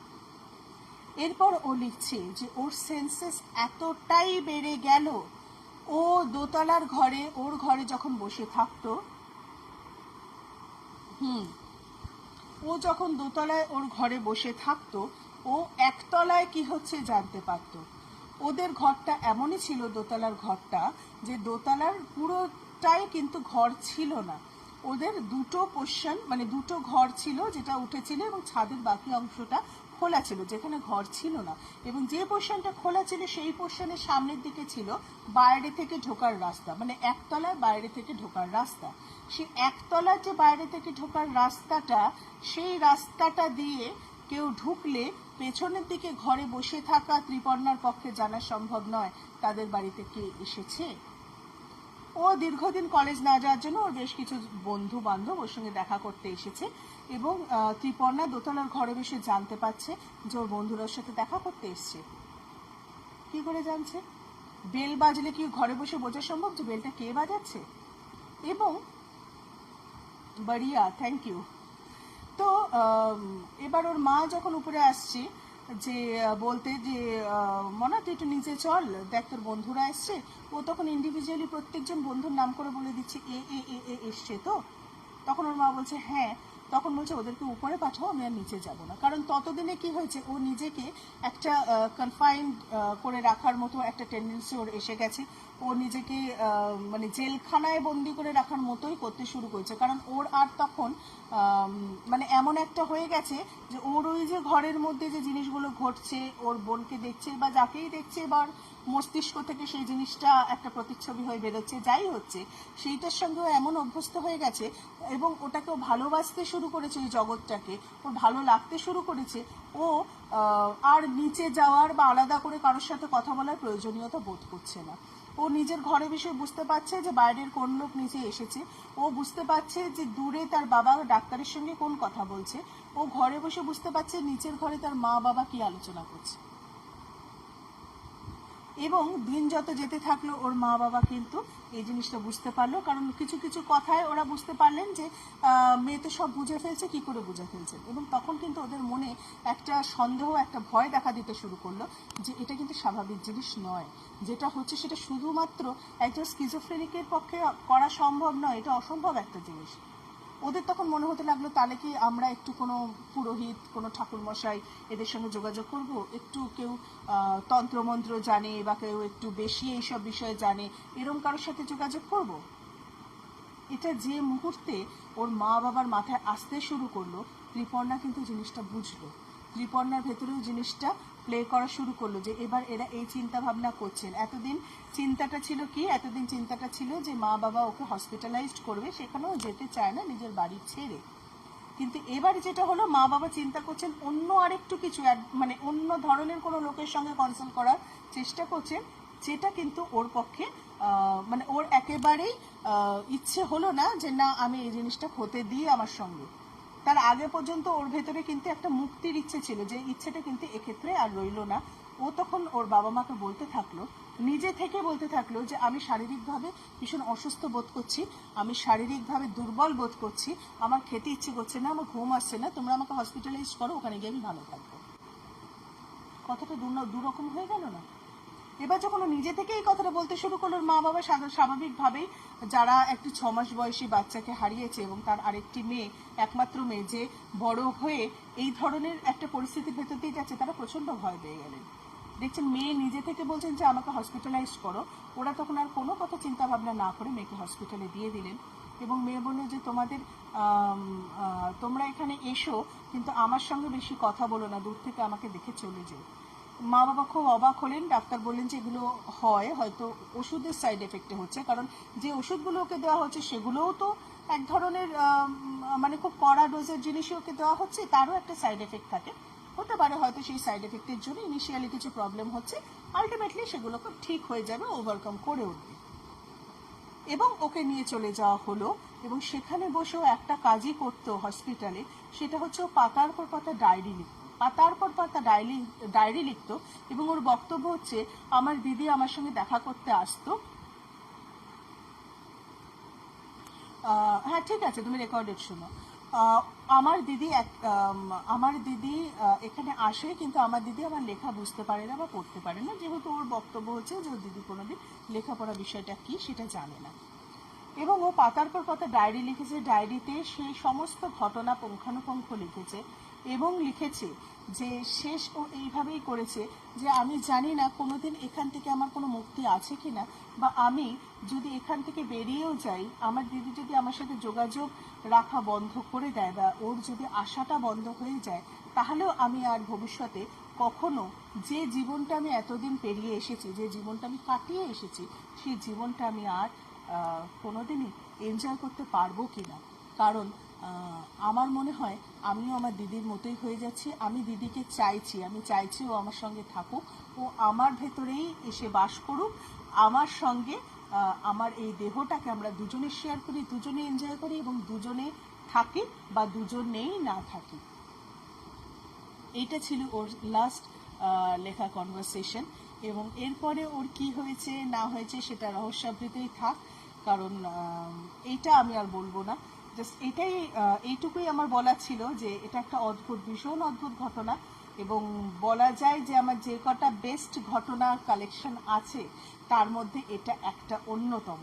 Speaker 1: এরপর ও লিখছে যে ওর সেন্সেস এতটাই বেড়ে গেল, ও দোতলার ঘরে, ওর ঘরে যখন বসে থাকতো, ও যখন দোতলায় ওর ঘরে বসে থাকতো, ও একতলায় কি হচ্ছে জানতে পারতো। ওদের ঘরটা এমনই ছিল, দোতলার ঘরটা, যে দোতলার পুরোটাই কিন্তু ঘর ছিল না। ওদের দুটো পোর্শন, মানে দুটো ঘর ছিল যেটা উঠেছিল, এবং ছাদের বাকি অংশটা খোলা ছিল, যেখানে ঘর ছিল না। এবং যে পোর্শনটা খোলা ছিল সেই পোর্শনের সামনের দিকে ছিল বাইরে থেকে ঢোকার রাস্তা, মানে একতলায় বাইরে থেকে ঢোকার রাস্তা। সেই একতলার যে বাইরে থেকে ঢোকার রাস্তাটা, সেই রাস্তাটা দিয়ে কেউ ঢুকলে পেছনের দিকে ঘরে বসে থাকা ত্রিপর্ণার পক্ষে জানা সম্ভব নয় তাদের বাড়িতে কে এসেছে। ও দীর্ঘদিন কলেজ না যাওয়ার জন্য ওর বেশ কিছু বন্ধু বান্ধব ওর সঙ্গে দেখা করতে এসেছে, এবং ত্রিপর্ণা দোতলার ঘরে বসে জানতে পারছে যে ওর বন্ধুরার সাথে দেখা করতে এসছে। কি করে জানছে? বেল বাজলে কি ঘরে বসে বোঝা সম্ভব যে বেলটা কে বাজাচ্ছে? এবং বাড়িয়া, থ্যাংক ইউ। তো এবার ওর মা যখন উপরে আসছে, যে বলতে যে মনা তুই একটু নিচে চল, দেখ তোর বন্ধুরা এসছে, ও তখন ইন্ডিভিজুয়ালি প্রত্যেকজন বন্ধুর নাম করে বলে দিচ্ছে এ এ এ এ এসছে। তো তখন ওর মা বলছে হ্যাঁ, তখন বলছে ওদেরকে উপরে পাঠাও, আমি আর নিচে যাব না। কারণ ততদিনে কি হয়েছে, ও নিজেকে একটা কনফাইন্ড করে রাখার মতো একটা টেন্ডেন্সি ওর এসে গেছে। ও নিজেকে মানে জেলখানায় বন্দি করে রাখার মতোই করতে শুরু করেছে। কারণ ওর আর তখন মানে এমন একটা হয়ে গেছে যে ওর ওই যে ঘরের মধ্যে যে জিনিসগুলো ঘটছে, ওর বোনকে দেখছে বা যাকেই দেখছে, বা মস্তিষ্ক থেকে সেই জিনিসটা একটা প্রতিচ্ছবি হয়ে বেরোচ্ছে, যাই হচ্ছে সেইটার সঙ্গেও এমন অভ্যস্ত হয়ে গেছে, এবং ওটাকেও ভালোবাসতে শুরু করেছে, ওই জগৎটাকে ওর ভালো লাগতে শুরু করেছে। ও আর নিচে যাওয়ার বা আলাদা করে কারোর সাথে কথা বলার প্রয়োজনীয়তা বোধ করছে না। ও নিজের ঘরে বসে বুঝতে পারছে যে বাইরের কোন লোক নিচে এসেছে, ও বুঝতে পারছে যে দূরে তার বাবা ডাক্তারের সঙ্গে কোন কথা বলছে, ও ঘরে বসে বুঝতে পারছে নিচের ঘরে তার মা বাবা কি আলোচনা করছে। এবং দিন যত যেতে থাকলো ওর মা বাবা কিন্তু এই জিনিসটা বুঝতে পারলো, কারণ কিছু কিছু কথায় ওরা বুঝতে পারলেন যে মেয়ে তো সব বুঝে ফেলছে, কি করে বুঝে ফেলছেন। এবং তখন কিন্তু ওদের মনে একটা সন্দেহ, একটা ভয় দেখা দিতে শুরু করলো যে এটা কিন্তু স্বাভাবিক জিনিস নয়, যেটা হচ্ছে সেটা শুধুমাত্র একজন স্কিজোফ্রেনিকের পক্ষে করা সম্ভব নয়, এটা অসম্ভব একটা জিনিস। ওদের তখন মনে হতে লাগলো তাহলে কি আমরা একটু কোনো পুরোহিত, কোনো ঠাকুরমশাই এদের সঙ্গে যোগাযোগ করব, একটু কেউ তন্ত্রমন্ত্র জানে বা কেউ একটু বেশি এইসব বিষয়ে জানে, এরকম কারোর সাথে যোগাযোগ করব। এটা যে মুহূর্তে ওর মা বাবার মাথায় আসতে শুরু করলো, ত্রিপর্ণা কিন্তু জিনিসটা বুঝলো। ত্রিপর্ণার ভেতরেও জিনিসটা প্লে করা শুরু করলো যে এবার এরা এই চিন্তা ভাবনা করছেন। এতদিন চিন্তাটা ছিল কি, এতদিন চিন্তাটা ছিল যে মা বাবা ওকে হসপিটালাইজড করবে, সেখানেও যেতে চায় না নিজের বাড়ি ছেড়ে। কিন্তু এবার যেটা হলো, মা বাবা চিন্তা করছেন অন্য আরেকটু কিছু, মানে অন্য ধরনের কোনো লোকের সঙ্গে কনসাল্ট করার চেষ্টা করছেন, যেটা কিন্তু ওর পক্ষে মানে ওর একেবারেই ইচ্ছে হলো না যে না আমি এই জিনিসটা হতে দিই আমার সঙ্গে। তার আগে পর্যন্ত ওর ভেতরে কিন্তু একটা মুক্তির ইচ্ছে ছিল, যে ইচ্ছেটা কিন্তু এক্ষেত্রে আর রইল না। ও তখন ওর বাবা মাকে বলতে থাকলো, নিজে থেকে বলতে থাকলো যে আমি শারীরিকভাবে ভীষণ অসুস্থ বোধ করছি, আমি শারীরিকভাবে দুর্বল বোধ করছি, আমার খেতে ইচ্ছে করছে না, আমার ঘুম আসছে না, তোমরা আমাকে হসপিটালাইজ করো, ওখানে গিয়ে আমি ভালো থাকবো। কথাটা দুরকম হয়ে গেল না? এবার যখন ও নিজে থেকে এই কথাটা বলতে শুরু করলো, মা বাবা স্বাভাবিকভাবেই, যারা একটি 6 মাস বয়সী বাচ্চাকে হারিয়েছে এবং তার আরেকটি মেয়ে, একমাত্র মেয়ে, যে বড় হয়ে এই ধরনের একটা পরিস্থিতির ভেতর দিয়ে যাচ্ছে, তারা প্রচন্ড ভয় পেয়ে গেলেন। দেখছেন মেয়ে নিজে থেকে বলছেন যে আমাকে হসপিটালাইজ করো, ওরা তখন আর কোনো কথা চিন্তা ভাবনা না করে মেয়েকে হসপিটালে দিয়ে দিলেন। এবং মেয়ে বললো যে তোমরা এখানে এসো, কিন্তু আমার সঙ্গে বেশি কথা বলো না, দূর থেকে আমাকে দেখে চলে যেও। মা বাবা খুব অবাক হলেন। ডাক্তার বললেন যে এগুলো হয়তো ওষুধের সাইড এফেক্টে হচ্ছে, কারণ যে ওষুধগুলো ওকে দেওয়া হচ্ছে সেগুলোও তো এক ধরনের মানে খুব কড়া ডোজের জিনিসই ওকে দেওয়া হচ্ছে, তারও একটা সাইড এফেক্ট থাকে। হতে পারে হয়তো সেই সাইড এফেক্টের জন্য ইনিশিয়ালি কিছু প্রবলেম হচ্ছে, আলটিমেটলি সেগুলো খুব ঠিক হয়ে যাবে, ওভারকাম করে উঠবে। এবং ওকে নিয়ে চলে যাওয়া হলো, এবং সেখানে বসেও একটা কাজই করতো হসপিটালে, সেটা হচ্ছে ও পাতার পর পাতা ডায়েরি লিখতো, পাতার পর পাতা ডায়েরি লিখতো। এবং ওর বক্তব্য হচ্ছে আমার দিদি আমার সঙ্গে দেখা করতে আসতো। হ্যাঁ ঠিক আছে, তুমি রেকর্ডেড শোনো। আমার দিদি এখানে আসে, কিন্তু আমার দিদি আমার লেখা বুঝতে পারে না বা পড়তে পারে না, যেহেতু ওর বক্তব্য হচ্ছে যে ওর দিদি কোনোদিন লেখাপড়া বিষয়টা কি সেটা জানে না। এবং ও পাতার পর পাতা ডায়েরি লিখেছে, ডায়েরিতে সেই সমস্ত ঘটনা পুঙ্খানুপুঙ্খ লিখেছে, এবং লিখেছে যে শেষ ও এইভাবেই করেছে যে আমি জানি না কোনোদিন এখান থেকে আমার কোনো মুক্তি আছে কিনা, বা আমি যদি এখান থেকে বেরিয়েও যাই, আমার দিদি যদি আমার সাথে যোগাযোগ রাখা বন্ধ করে দেয় বা ওর যদি আশাটা বন্ধ হয়ে যায়, তাহলেও আমি আর ভবিষ্যতে কখনো যে জীবনটা আমি এতদিন পেরিয়ে এসেছি, যে জীবনটা আমি কাটিয়ে এসেছি, সেই জীবনটা আমি আর কোনোদিনই এনজয় করতে পারবো কিনা। কারণ আমার মনে হয় আমিও আমার দিদির মতোই হয়ে যাচ্ছি। আমি দিদিকে চাইছি, আমি চাইছি ও আমার সঙ্গে থাকুক, ও আমার ভেতরেই এসে বাস করুক, আমার সঙ্গে আমার এই দেহটাকে আমরা দুজনে শেয়ার করি, দুজনে এনজয় করি, এবং দুজনে থাকি বা দুজনেই না থাকি। এইটা ছিল ওর লাস্ট লেখা কনভারসেশন। এবং এরপরে ওর কি হয়েছে না হয়েছে সেটা রহস্যাবৃতই থাক, কারণ এইটা আমি আর বলবো না। জাস্ট এইটুকুই আমার বলা ছিল যে এটা একটা অদ্ভুত, ভীষণ অদ্ভুত ঘটনা, এবং বলা যায় যে আমার যে কটা বেস্ট ঘটনা কালেকশন আছে তার মধ্যে এটা একটা অন্যতম।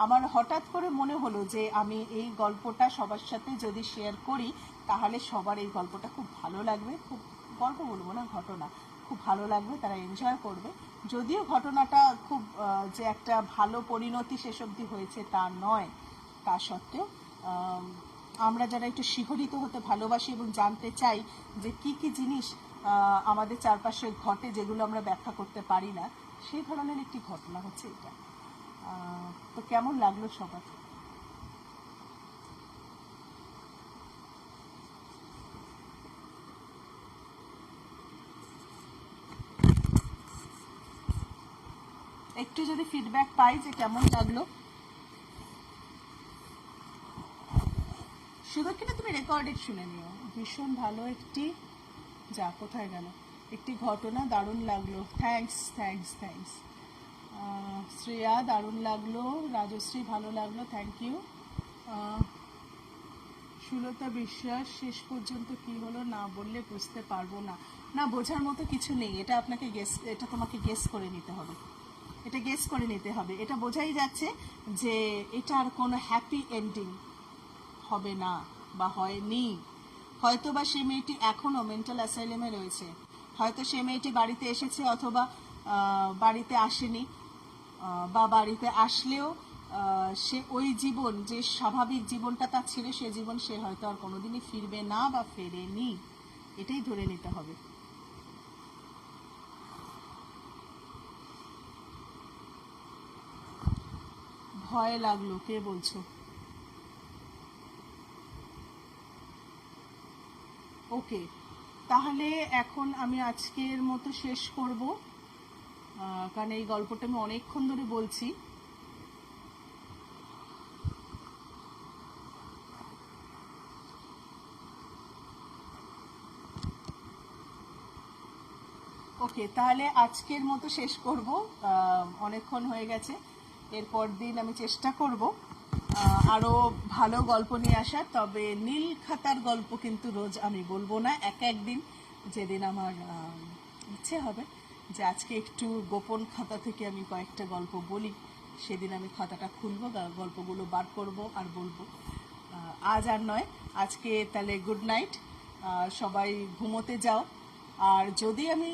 Speaker 1: আমার হঠাৎ করে মনে হলো যে আমি এই গল্পটা সবার সাথে যদি শেয়ার করি, তাহলে সবার এই গল্পটা খুব ভালো লাগবে, খুব গল্প বলবো না, ঘটনা খুব ভালো লাগবে, তারা এনজয় করবে। যদিও ঘটনাটা খুব যে একটা ভালো পরিণতি শেষ অবধি হয়েছে তা নয়, তা সত্ত্বেও আমরা যারা একটু শিহরিত হতে ভালোবাসি এবং জানতে চাই যে কি কি জিনিস আমাদের চারপাশে ঘটে যেগুলো আমরা ব্যাখ্যা করতে পারি না, সেই ধরনের একটি ঘটনা হচ্ছে এটা। তো কেমন লাগলো সবার? একটু যদি ফিডব্যাক পাই যে কেমন লাগলো। শুধু কিনা তুমি রেকর্ডেড শুনে নিও। ভীষণ ভালো একটি, যা কোথায় গেল, একটি ঘটনা, দারুণ লাগলো। Thanks thanks thanks. শ্রেয়া দারুণ লাগলো, রাজশ্রী ভালো লাগলো, থ্যাংক ইউ। সুলতা বিশ্বাস শেষ পর্যন্ত কি হলো না বললে বুঝতে পারবো না। না, বোঝার মতো কিছু নেই, এটা আপনাকে এটা তোমাকে গেস করে নিতে হবে, এটা গেস করে নিতে হবে। এটা বোঝাই যাচ্ছে যে এটার কোনো হ্যাপি এন্ডিং হবে না বা হয়নি। হয়তো বা সেই মেয়েটি এখনো মেন্টাল অ্যাসাইলেমে রয়েছে, হয়তো সেই মেয়েটি বাড়িতে এসেছে অথবা বাড়িতে আসেনি, বা বাড়িতে আসলেও সে ওই জীবন, যে স্বাভাবিক জীবনটা তার ছিল, সে জীবন সে হয়তো আর কোনোদিনই ফিরবে না বা ফেরেনি, এটাই ধরে নিতে হবে। ভয় লাগলো, কে বলছো? ওকে, তাহলে এখন আমি আজকের মতো শেষ করব, কারণ এই গল্পটা আমি অনেকক্ষণ ধরে বলছি। ওকে, তাহলে আজকের মতো শেষ করব, অনেকক্ষণ হয়ে গেছে। এরপর দিন আমি চেষ্টা করব আরও ভালো গল্প নিয়ে আসার, তবে নীল খাতার গল্প কিন্তু রোজ আমি বলবো না, এক একদিন যেদিন আমার ইচ্ছে হবে যে আজকে একটু গোপন খাতা থেকে আমি কয়েকটা গল্প বলি, সেদিন আমি খাতাটা খুলবো, গল্পগুলো বার করব আর বলবো। আজ আর নয়, আজকে তাহলে গুড নাইট, সবাই ঘুমোতে যাও, আর যদি আমি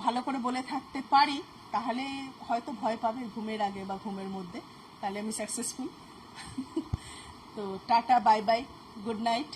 Speaker 1: ভালো করে বলে থাকতে পারি তাহলে হয়তো ভয় পাবে ঘুমের আগে বা ঘুমের মধ্যে, তাহলে আমি সাকসেসফুল। তো tata, bye bye, good night.